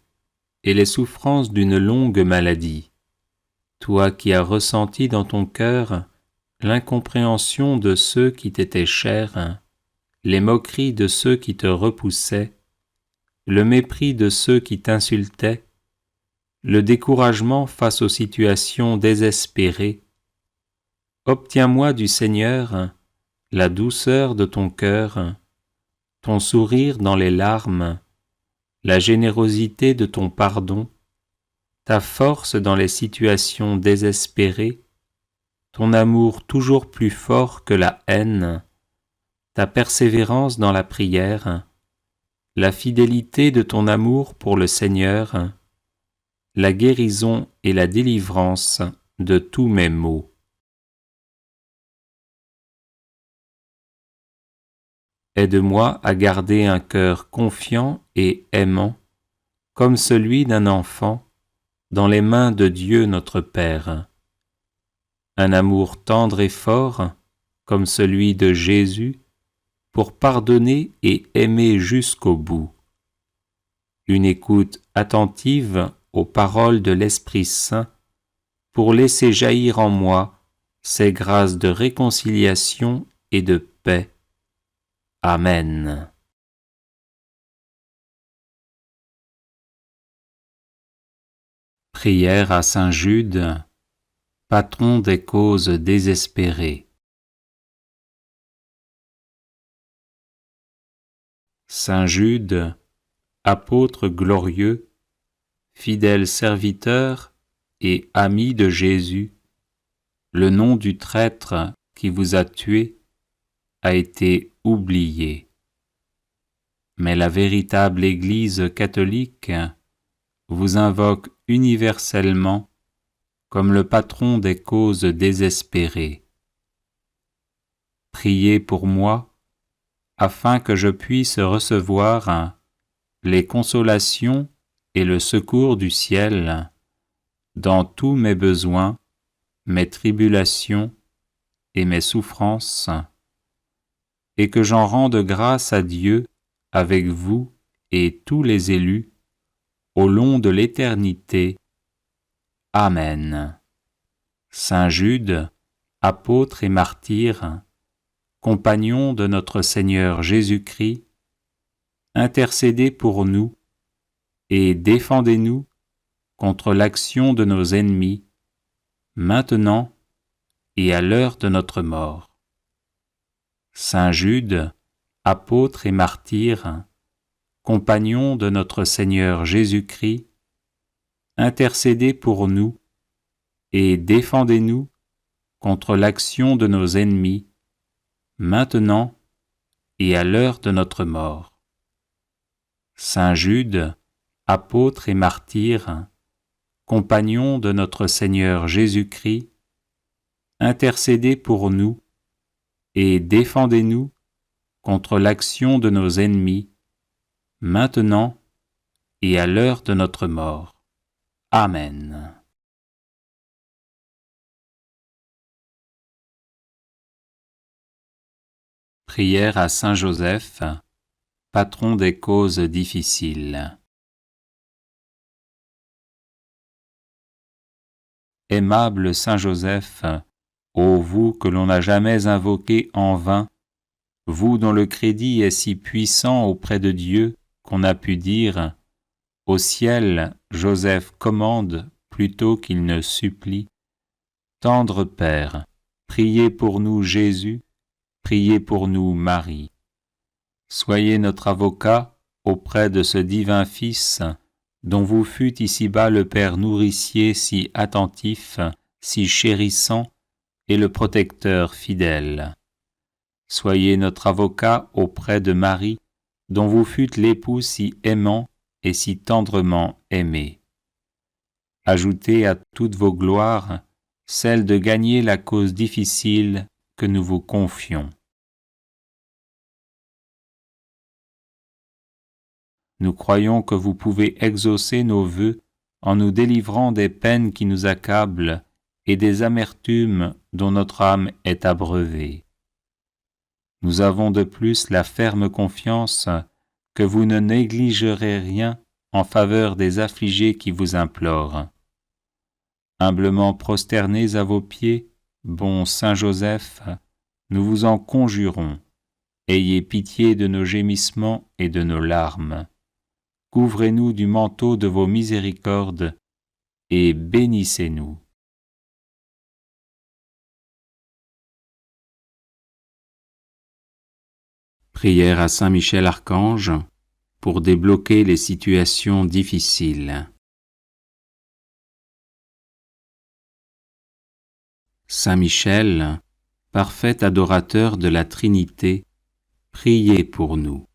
et les souffrances d'une longue maladie, toi qui as ressenti dans ton cœur l'incompréhension de ceux qui t'étaient chers, les moqueries de ceux qui te repoussaient, le mépris de ceux qui t'insultaient, le découragement face aux situations désespérées, obtiens-moi du Seigneur la douceur de ton cœur, ton sourire dans les larmes, la générosité de ton pardon, ta force dans les situations désespérées, ton amour toujours plus fort que la haine, ta persévérance dans la prière, la fidélité de ton amour pour le Seigneur, la guérison et la délivrance de tous mes maux. Aide-moi à garder un cœur confiant et aimant, comme celui d'un enfant, dans les mains de Dieu notre Père. Un amour tendre et fort, comme celui de Jésus, pour pardonner et aimer jusqu'au bout. Une écoute attentive aux paroles de l'Esprit Saint, pour laisser jaillir en moi ces grâces de réconciliation et de paix. Amen. Prière à Saint Jude, patron des causes désespérées. Saint Jude, apôtre glorieux, fidèle serviteur et ami de Jésus, le nom du traître qui vous a tué a été oublié. Mais la véritable Église catholique vous invoque universellement comme le patron des causes désespérées. priez pour moi, afin que je puisse recevoir les consolations et le secours du ciel dans tous mes besoins, mes tribulations et mes souffrances, et que j'en rende grâce à Dieu avec vous et tous les élus au long de l'éternité. Amen. Saint Jude, apôtre et martyr, compagnon de notre Seigneur Jésus-Christ, intercédez pour nous et défendez-nous contre l'action de nos ennemis, maintenant et à l'heure de notre mort. Saint Jude, apôtre et martyr, compagnon de notre Seigneur Jésus-Christ, intercédez pour nous et défendez-nous contre l'action de nos ennemis, maintenant et à l'heure de notre mort. Saint Jude, apôtre et martyr, compagnon de notre Seigneur Jésus-Christ, intercédez pour nous et défendez-nous contre l'action de nos ennemis, maintenant et à l'heure de notre mort. Amen. Prière à Saint Joseph, patron des causes difficiles. Aimable Saint Joseph, ô vous que l'on n'a jamais invoqué en vain, vous dont le crédit est si puissant auprès de Dieu qu'on a pu dire « Au ciel, Joseph commande plutôt qu'il ne supplie ». Tendre Père, priez pour nous Jésus, priez pour nous Marie. Soyez notre avocat auprès de ce divin Fils, dont vous fûtes ici-bas le Père nourricier si attentif, si chérissant, et le protecteur fidèle. Soyez notre avocat auprès de Marie, dont vous fûtes l'époux si aimant et si tendrement aimé. Ajoutez à toutes vos gloires celle de gagner la cause difficile que nous vous confions. Nous croyons que vous pouvez exaucer nos vœux en nous délivrant des peines qui nous accablent et des amertumes dont notre âme est abreuvée. Nous avons de plus la ferme confiance que vous ne négligerez rien en faveur des affligés qui vous implorent. Humblement prosternés à vos pieds, bon Saint Joseph, nous vous en conjurons, ayez pitié de nos gémissements et de nos larmes. Couvrez-nous du manteau de vos miséricordes et bénissez-nous. Prière à Saint Michel Archange pour débloquer les situations difficiles. Saint Michel, parfait adorateur de la Trinité, priez pour nous.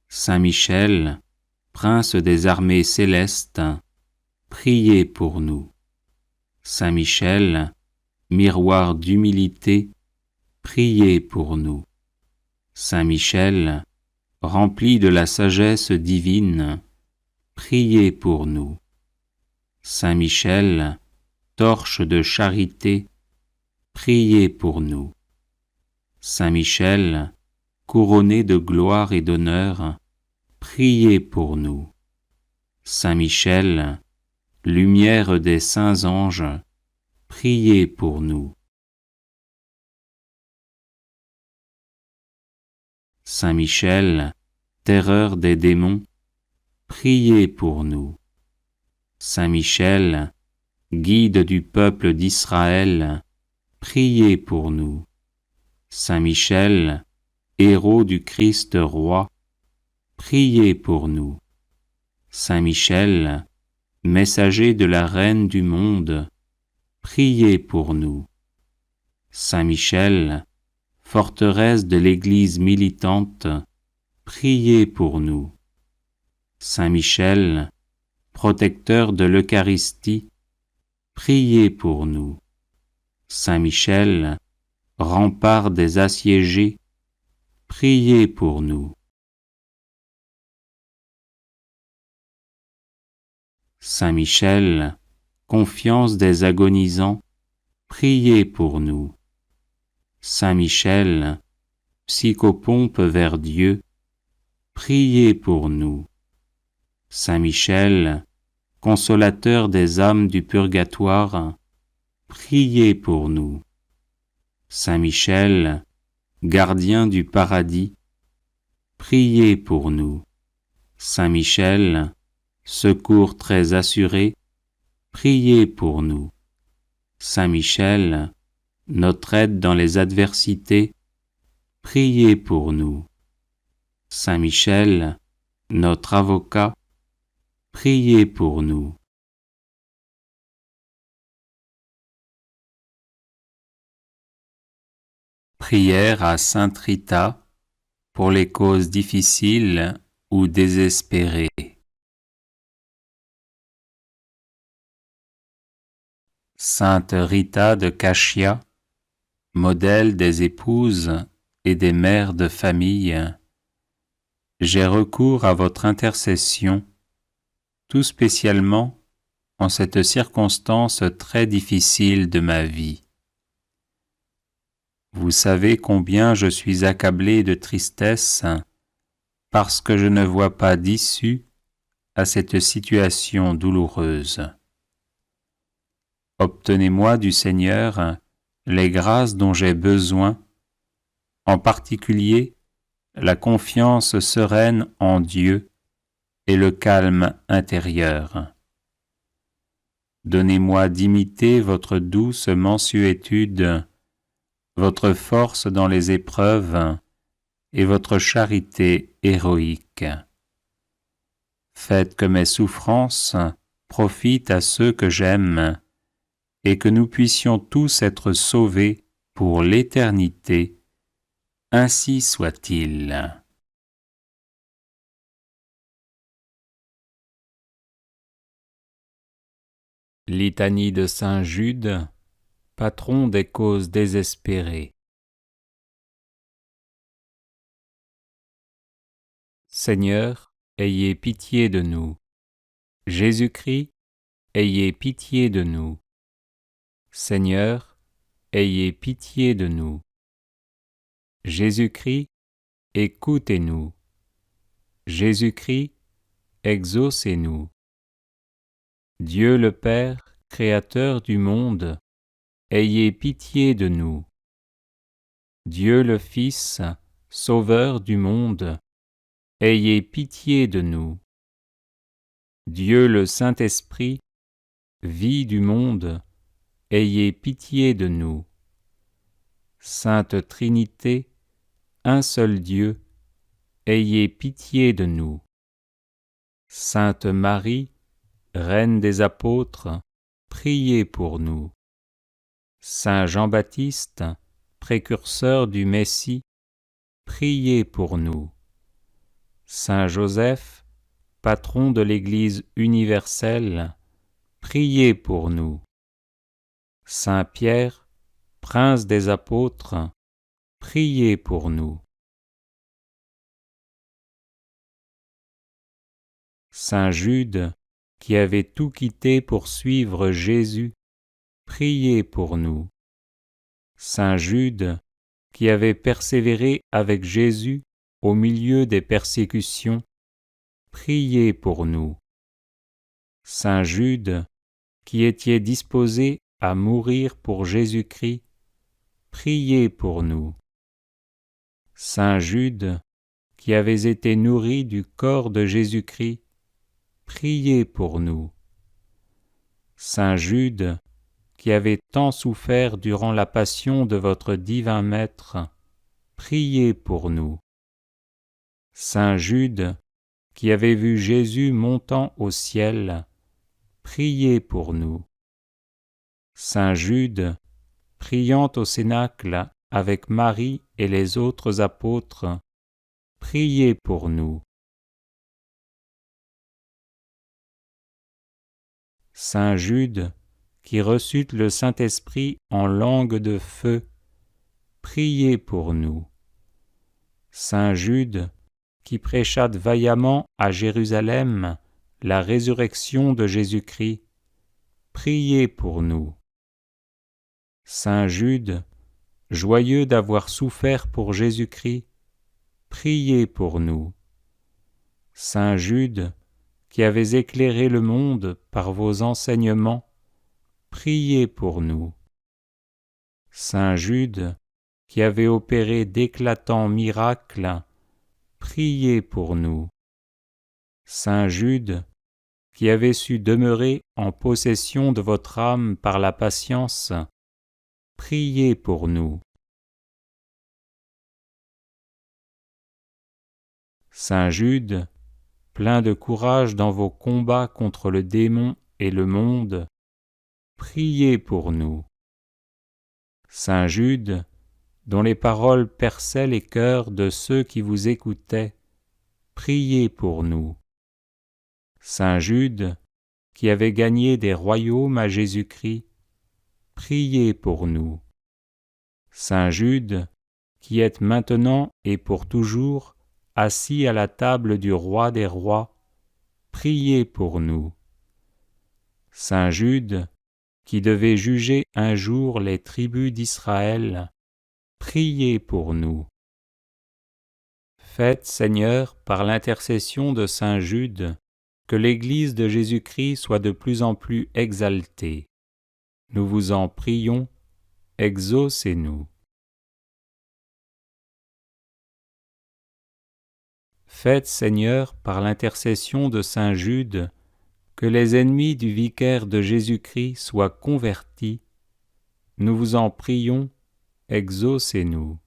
Saint Michel, prince des armées célestes, priez pour nous. Saint Michel, miroir d'humilité, priez pour nous. Saint Michel, rempli de la sagesse divine, priez pour nous. Saint Michel, torche de charité, priez pour nous. Saint Michel, couronné de gloire et d'honneur, priez pour nous. Saint Michel, lumière des saints anges, priez pour nous. Saint Michel, terreur des démons, priez pour nous. Saint Michel, guide du peuple d'Israël, priez pour nous. Saint Michel, héros du Christ roi, priez pour nous. Saint Michel, messager de la Reine du monde, priez pour nous. Saint Michel, forteresse de l'Église militante, priez pour nous. Saint Michel, protecteur de l'Eucharistie, priez pour nous. Saint Michel, rempart des assiégés, priez pour nous. Saint Michel, confiance des agonisants, priez pour nous. Saint Michel, psychopompe vers Dieu, priez pour nous. Saint Michel, consolateur des âmes du purgatoire, priez pour nous. Saint Michel, gardien du paradis, priez pour nous. Saint Michel, secours très assuré, priez pour nous. Saint Michel, notre aide dans les adversités, priez pour nous. Saint Michel, notre avocat, priez pour nous. Prière à Sainte Rita pour les causes difficiles ou désespérées. Sainte Rita de Cashia, modèle des épouses et des mères de famille, j'ai recours à votre intercession, tout spécialement en cette circonstance très difficile de ma vie. Vous savez combien je suis accablé de tristesse parce que je ne vois pas d'issue à cette situation douloureuse. Obtenez-moi du Seigneur les grâces dont j'ai besoin, en particulier la confiance sereine en Dieu et le calme intérieur. Donnez-moi d'imiter votre douce mansuétude, votre force dans les épreuves et votre charité héroïque. Faites que mes souffrances profitent à ceux que j'aime et que nous puissions tous être sauvés pour l'éternité. Ainsi soit-il. Litanie de Saint Jude, patron des causes désespérées. Seigneur, ayez pitié de nous. Jésus-Christ, ayez pitié de nous. Seigneur, ayez pitié de nous. Jésus-Christ, écoutez-nous. Jésus-Christ, exaucez-nous. Dieu le Père, Créateur du monde, ayez pitié de nous. Dieu le Fils, Sauveur du monde, ayez pitié de nous. Dieu le Saint-Esprit, vie du monde, ayez pitié de nous. Sainte Trinité, un seul Dieu, ayez pitié de nous. Sainte Marie, Reine des apôtres, priez pour nous. Saint Jean-Baptiste, précurseur du Messie, priez pour nous. Saint Joseph, patron de l'Église universelle, priez pour nous. Saint Pierre, prince des apôtres, priez pour nous. Saint Jude, qui avait tout quitté pour suivre Jésus, priez pour nous. Saint Jude, qui avait persévéré avec Jésus au milieu des persécutions, priez pour nous. Saint Jude, qui étiez disposé à mourir pour Jésus-Christ, priez pour nous. Saint Jude, qui avez été nourri du corps de Jésus-Christ, priez pour nous. Saint Jude, qui avez tant souffert durant la passion de votre divin Maître, priez pour nous. Saint Jude, qui avez vu Jésus montant au ciel, priez pour nous. Saint Jude, priant au Cénacle avec Marie et les autres apôtres, priez pour nous. Saint Jude, qui reçut le Saint-Esprit en langue de feu, priez pour nous. Saint Jude, qui prêchâtes vaillamment à Jérusalem la résurrection de Jésus-Christ, priez pour nous. Saint Jude, joyeux d'avoir souffert pour Jésus-Christ, priez pour nous. Saint Jude, qui avez éclairé le monde par vos enseignements, priez pour nous. Saint Jude, qui avez opéré d'éclatants miracles, priez pour nous. Saint Jude, qui avez su demeurer en possession de votre âme par la patience, priez pour nous. Saint Jude, plein de courage dans vos combats contre le démon et le monde, priez pour nous. Saint Jude, dont les paroles perçaient les cœurs de ceux qui vous écoutaient, priez pour nous. Saint Jude, qui avait gagné des royaumes à Jésus-Christ, priez pour nous. Saint Jude, qui êtes maintenant et pour toujours assis à la table du roi des rois, priez pour nous. Saint Jude, qui devait juger un jour les tribus d'Israël, priez pour nous. Faites, Seigneur, par l'intercession de Saint Jude, que l'Église de Jésus-Christ soit de plus en plus exaltée. Nous vous en prions, exaucez-nous. Faites, Seigneur, par l'intercession de Saint Jude, que les ennemis du vicaire de Jésus-Christ soient convertis. Nous vous en prions, exaucez-nous.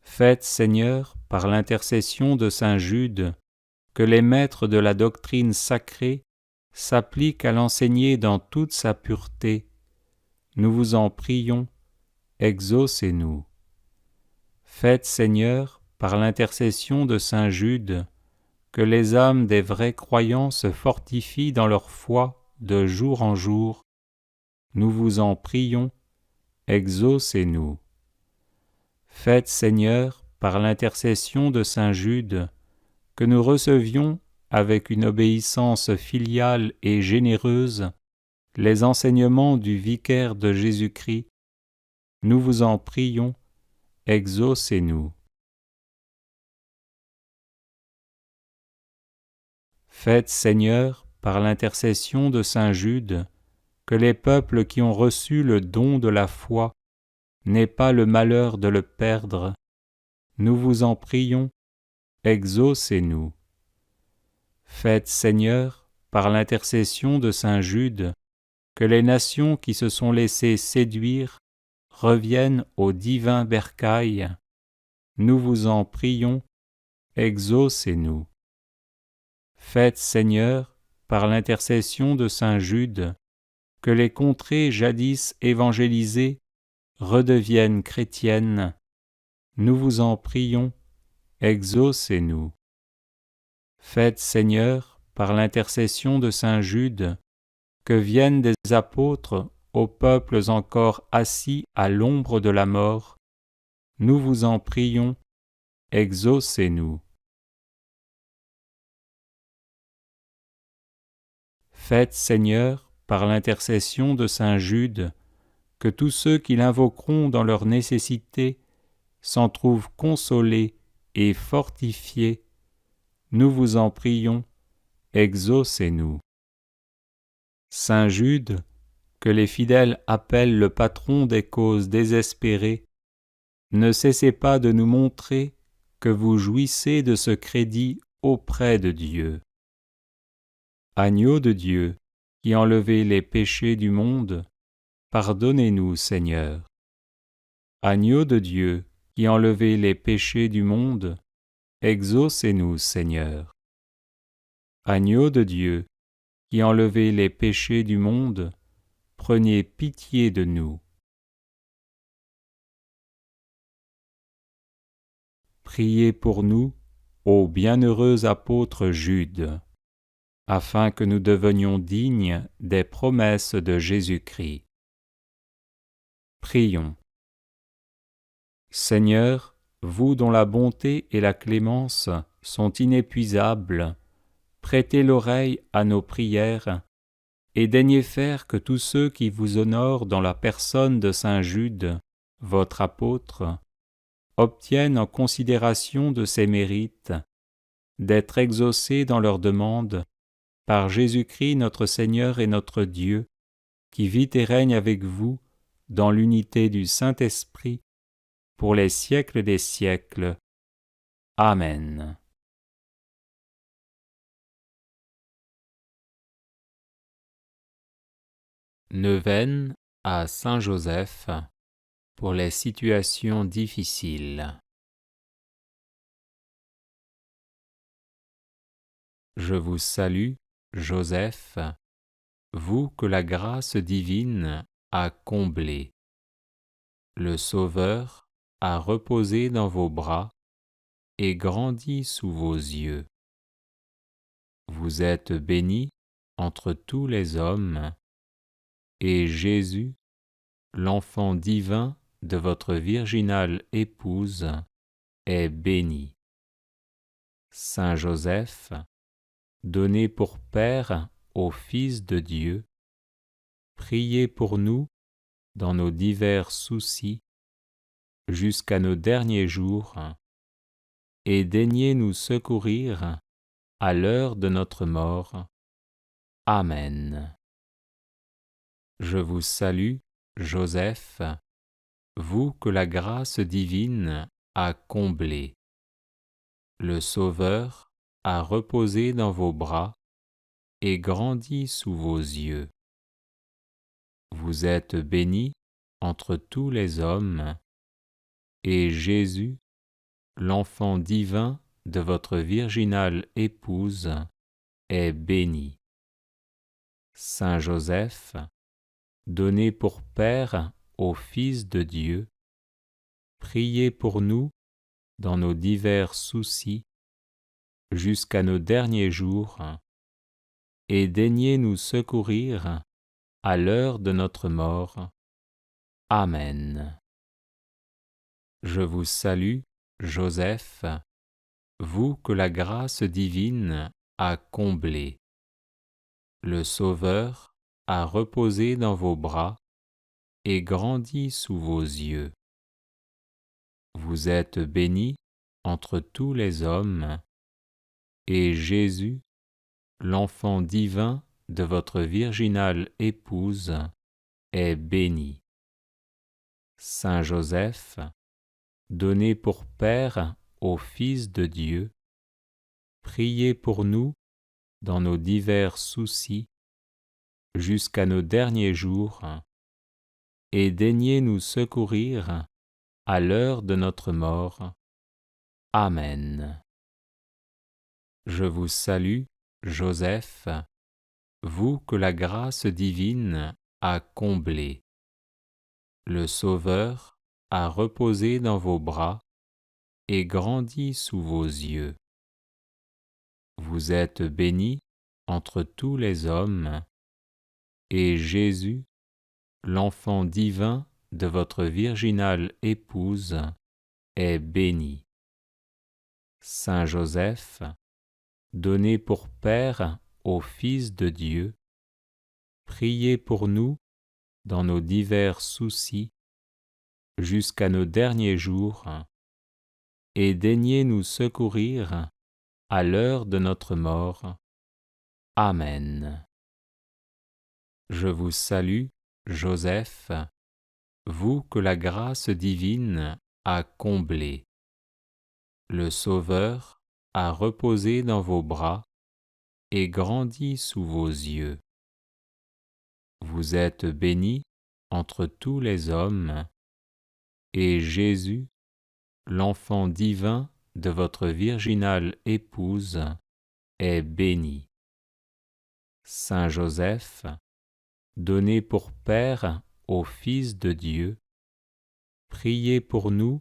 Faites, Seigneur, par l'intercession de Saint Jude, que les maîtres de la doctrine sacrée s'appliquent à l'enseigner dans toute sa pureté. Nous vous en prions, exaucez-nous. Faites, Seigneur, par l'intercession de Saint Jude, que les âmes des vrais croyants se fortifient dans leur foi de jour en jour. Nous vous en prions, exaucez-nous. Faites, Seigneur, par l'intercession de Saint Jude, que nous recevions, avec une obéissance filiale et généreuse, les enseignements du vicaire de Jésus-Christ. Nous vous en prions, exaucez-nous. Faites, Seigneur, par l'intercession de Saint Jude, que les peuples qui ont reçu le don de la foi n'aient pas le malheur de le perdre. Nous vous en prions, exaucez-nous. Faites, Seigneur, par l'intercession de Saint Jude, que les nations qui se sont laissées séduire reviennent au divin bercail. Nous vous en prions, exaucez-nous. Faites, Seigneur, par l'intercession de Saint Jude, que les contrées jadis évangélisées redeviennent chrétiennes. Nous vous en prions, exaucez-nous. Faites, Seigneur, par l'intercession de Saint Jude, que viennent des apôtres aux peuples encore assis à l'ombre de la mort. Nous vous en prions, exaucez-nous. Faites, Seigneur, par l'intercession de Saint Jude, que tous ceux qui l'invoqueront dans leur nécessité s'en trouvent consolés et fortifiés. Nous vous en prions, exaucez-nous. Saint Jude, que les fidèles appellent le patron des causes désespérées, ne cessez pas de nous montrer que vous jouissez de ce crédit auprès de Dieu. Agneau de Dieu, qui enlevez les péchés du monde, pardonnez-nous, Seigneur. Agneau de Dieu, qui enlevez les péchés du monde, exaucez-nous, Seigneur. Agneau de Dieu, qui enlevez les péchés du monde, prenez pitié de nous. Priez pour nous, ô bienheureux apôtre Jude, afin que nous devenions dignes des promesses de Jésus-Christ. Prions. Seigneur, vous dont la bonté et la clémence sont inépuisables, prêtez l'oreille à nos prières et daignez faire que tous ceux qui vous honorent dans la personne de saint Jude, votre apôtre, obtiennent en considération de ces mérites d'être exaucés dans leurs demandes par Jésus-Christ notre Seigneur et notre Dieu, qui vit et règne avec vous dans l'unité du Saint-Esprit, pour les siècles des siècles. Amen. Neuvaine à Saint Joseph pour les situations difficiles. Je vous salue, Joseph, vous que la grâce divine a comblé. Le Sauveur a reposé dans vos bras et grandi sous vos yeux. Vous êtes béni entre tous les hommes, et Jésus, l'enfant divin de votre virginale épouse, est béni. Saint Joseph, donné pour Père au Fils de Dieu, priez pour nous dans nos divers soucis jusqu'à nos derniers jours, et daignez nous secourir à l'heure de notre mort. Amen. Je vous salue, Joseph, vous que la grâce divine a comblé. Le Sauveur a reposé dans vos bras et grandi sous vos yeux. Vous êtes béni entre tous les hommes, et Jésus, l'enfant divin de votre virginale épouse, est béni. Saint Joseph, donné pour Père au Fils de Dieu, priez pour nous dans nos divers soucis jusqu'à nos derniers jours, et daignez nous secourir à l'heure de notre mort. Amen. Je vous salue, Joseph, vous que la grâce divine a comblé. Le Sauveur a reposé dans vos bras et grandi sous vos yeux. Vous êtes béni entre tous les hommes, et Jésus, l'enfant divin de votre virginale épouse, est béni. Saint Joseph, donné pour Père au Fils de Dieu, priez pour nous dans nos divers soucis jusqu'à nos derniers jours, et daignez nous secourir à l'heure de notre mort. Amen. Je vous salue, Joseph, vous que la grâce divine a comblé. Le Sauveur a reposé dans vos bras et grandi sous vos yeux. Vous êtes béni entre tous les hommes, et Jésus, l'enfant divin de votre virginale épouse, est béni. Saint Joseph, donné pour Père au Fils de Dieu, priez pour nous dans nos divers soucis jusqu'à nos derniers jours, et daignez nous secourir à l'heure de notre mort. Amen. Je vous salue, Joseph, vous que la grâce divine a comblé. Le Sauveur a reposé dans vos bras et grandi sous vos yeux. Vous êtes béni entre tous les hommes, et Jésus, l'enfant divin de votre virginale épouse, est béni. Saint Joseph, donné pour Père au Fils de Dieu, priez pour nous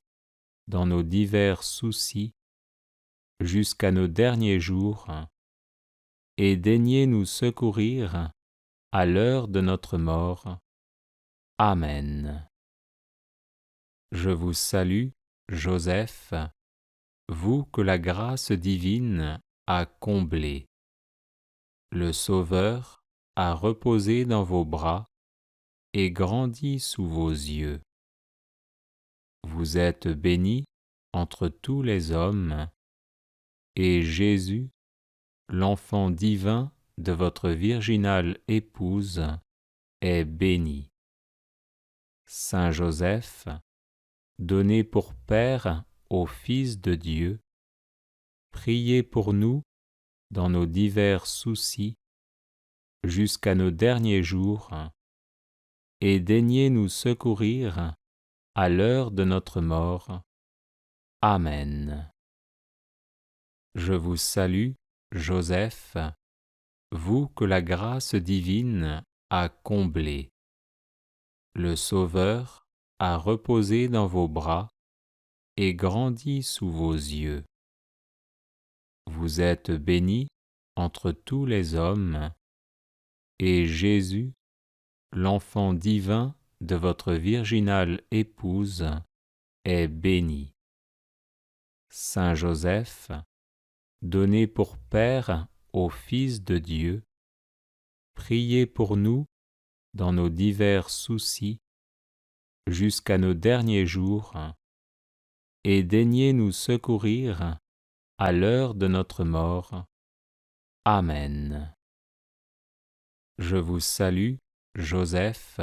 dans nos divers soucis jusqu'à nos derniers jours, et daignez nous secourir à l'heure de notre mort. Amen. Je vous salue, Joseph, vous que la grâce divine a comblé. Le Sauveur a reposé dans vos bras et grandi sous vos yeux. Vous êtes bénie entre tous les hommes, et Jésus, l'enfant divin de votre virginale épouse, est béni. Saint Joseph, donné pour Père au Fils de Dieu, priez pour nous dans nos divers soucis jusqu'à nos derniers jours, et daignez nous secourir à l'heure de notre mort. Amen. Je vous salue, Joseph, vous que la grâce divine a comblé. Le Sauveur a reposé dans vos bras et grandi sous vos yeux. Vous êtes bénie entre tous les hommes, et Jésus, l'enfant divin de votre virginale épouse, est béni. Saint Joseph, donné pour Père au Fils de Dieu, priez pour nous dans nos divers soucis jusqu'à nos derniers jours, et daignez nous secourir à l'heure de notre mort. Amen. Je vous salue, Joseph,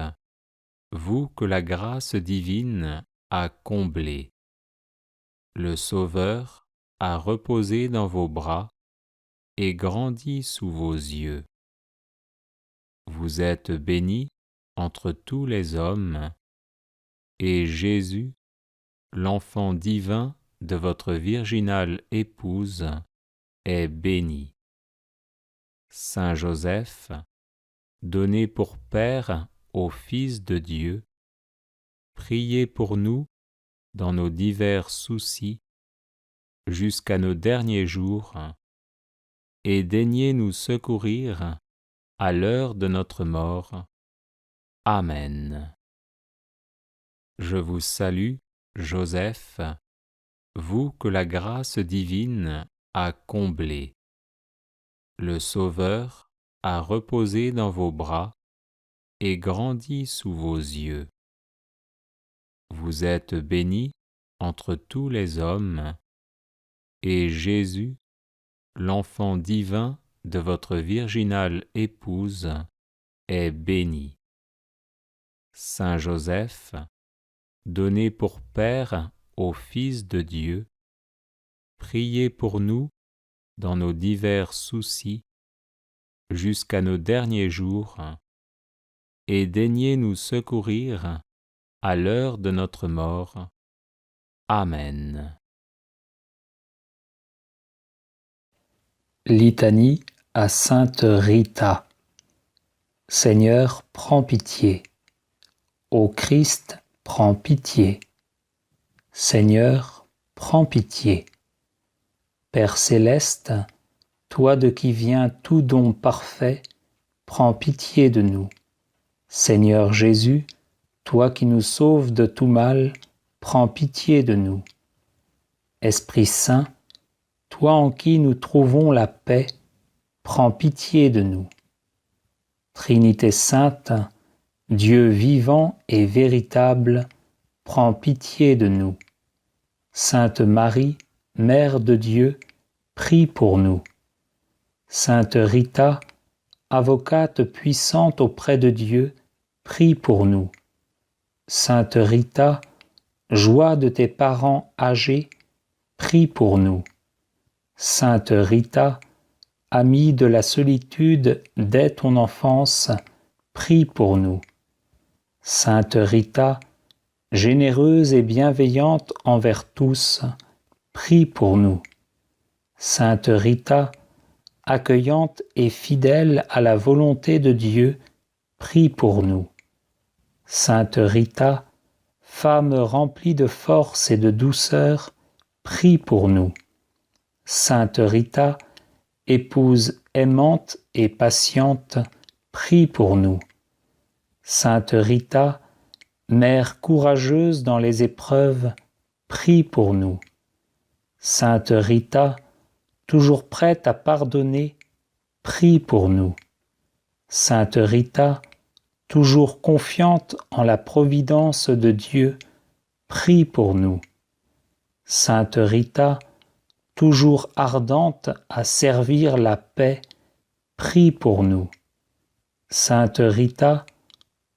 vous que la grâce divine a comblé. Le Sauveur a reposé dans vos bras et grandi sous vos yeux. Vous êtes bénie entre tous les hommes, et Jésus, l'enfant divin de votre virginale épouse, est béni. Saint Joseph, donné pour Père au Fils de Dieu, priez pour nous dans nos divers soucis jusqu'à nos derniers jours, et daignez nous secourir à l'heure de notre mort. Amen. Je vous salue, Joseph, vous que la grâce divine a comblé. Le Sauveur a reposé dans vos bras et grandi sous vos yeux. Vous êtes bénie entre tous les hommes, et Jésus, l'enfant divin de votre virginale épouse, est béni. Saint Joseph, donné pour Père au Fils de Dieu, priez pour nous dans nos divers soucis jusqu'à nos derniers jours, et daignez nous secourir à l'heure de notre mort. Amen. Litanie à Sainte Rita. Seigneur, prends pitié. Ô Christ, prends pitié. Seigneur, prends pitié. Père céleste, toi de qui vient tout don parfait, prends pitié de nous. Seigneur Jésus, toi qui nous sauves de tout mal, prends pitié de nous. Esprit Saint, toi en qui nous trouvons la paix, prends pitié de nous. Trinité sainte, Dieu vivant et véritable, prends pitié de nous. Sainte Marie, Mère de Dieu, prie pour nous. Sainte Rita, avocate puissante auprès de Dieu, prie pour nous. Sainte Rita, joie de tes parents âgés, prie pour nous. Sainte Rita, amie de la solitude dès ton enfance, prie pour nous. Sainte Rita, généreuse et bienveillante envers tous, prie pour nous. Sainte Rita, accueillante et fidèle à la volonté de Dieu, prie pour nous. Sainte Rita, femme remplie de force et de douceur, prie pour nous. Sainte Rita, épouse aimante et patiente, prie pour nous. Sainte Rita, mère courageuse dans les épreuves, prie pour nous. Sainte Rita, toujours prête à pardonner, prie pour nous. Sainte Rita, toujours confiante en la providence de Dieu, prie pour nous. Sainte Rita, toujours ardente à servir la paix, prie pour nous. Sainte Rita,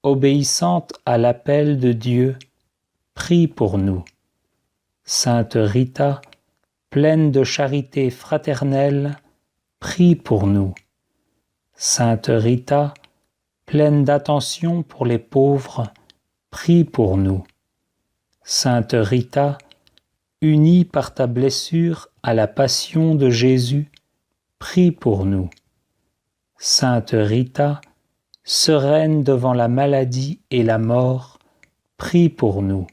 obéissante à l'appel de Dieu, prie pour nous. Sainte Rita, pleine de charité fraternelle, prie pour nous. Sainte Rita, pleine d'attention pour les pauvres, prie pour nous. Sainte Rita, unie par ta blessure à la passion de Jésus, prie pour nous. Sainte Rita, sereine devant la maladie et la mort, prie pour nous.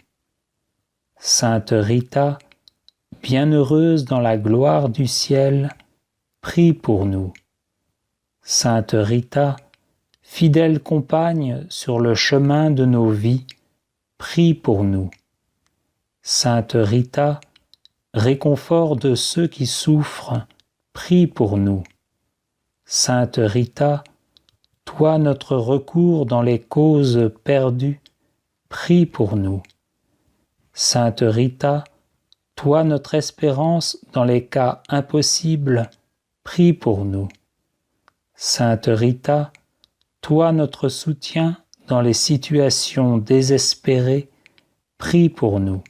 Sainte Rita, bienheureuse dans la gloire du ciel, prie pour nous. Sainte Rita, fidèle compagne sur le chemin de nos vies, prie pour nous. Sainte Rita, réconfort de ceux qui souffrent, prie pour nous. Sainte Rita, toi notre recours dans les causes perdues, prie pour nous. Sainte Rita, toi notre espérance dans les cas impossibles, prie pour nous. Sainte Rita, toi notre soutien dans les situations désespérées, prie pour nous.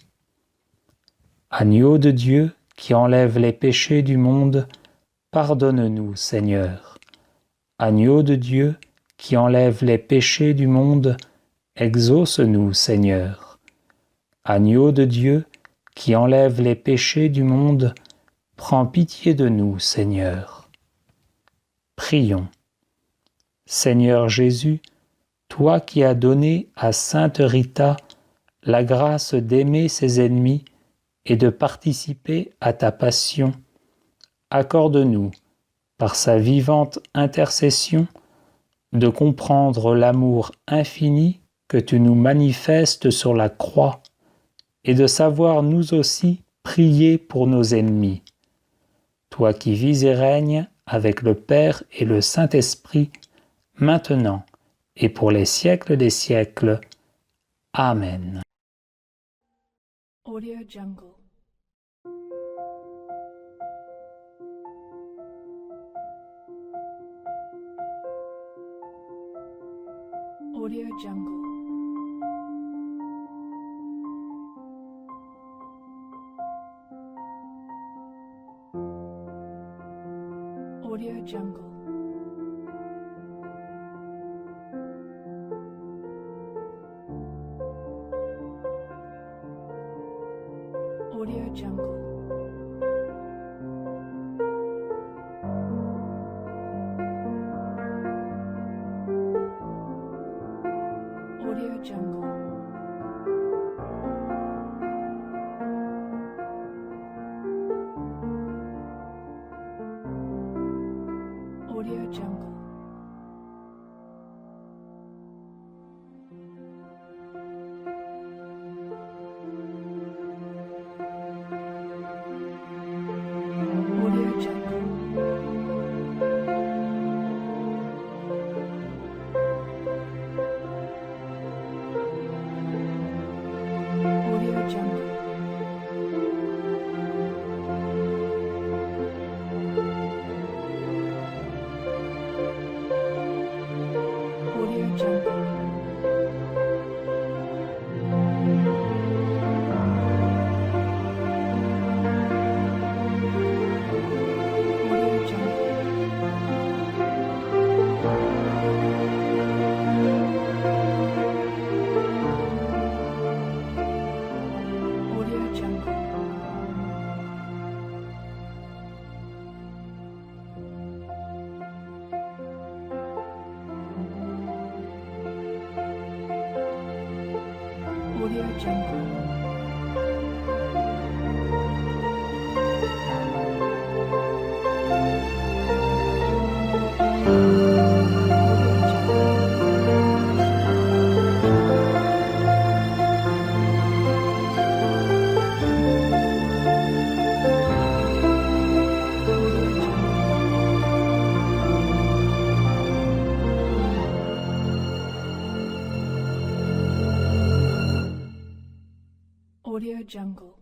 Agneau de Dieu qui enlève les péchés du monde, pardonne-nous, Seigneur. Agneau de Dieu qui enlève les péchés du monde, exauce-nous, Seigneur. Agneau de Dieu qui enlève les péchés du monde, prends pitié de nous, Seigneur. Prions. Seigneur Jésus, toi qui as donné à Sainte Rita la grâce d'aimer ses ennemis et de participer à ta passion, accorde-nous, par sa vivante intercession, de comprendre l'amour infini que tu nous manifestes sur la croix et de savoir nous aussi prier pour nos ennemis. Toi qui vis et règnes avec le Père et le Saint-Esprit, maintenant et pour les siècles des siècles. Amen. Audio Jungle. Audio Jungle. Audio Jungle. Audio Jungle. Audio Jungle. Audio Jungle. Audio Jungle. Audio Jungle. Audio Jungle. Audio Jungle. Audio Jungle. Audio Jungle. Audio Jungle.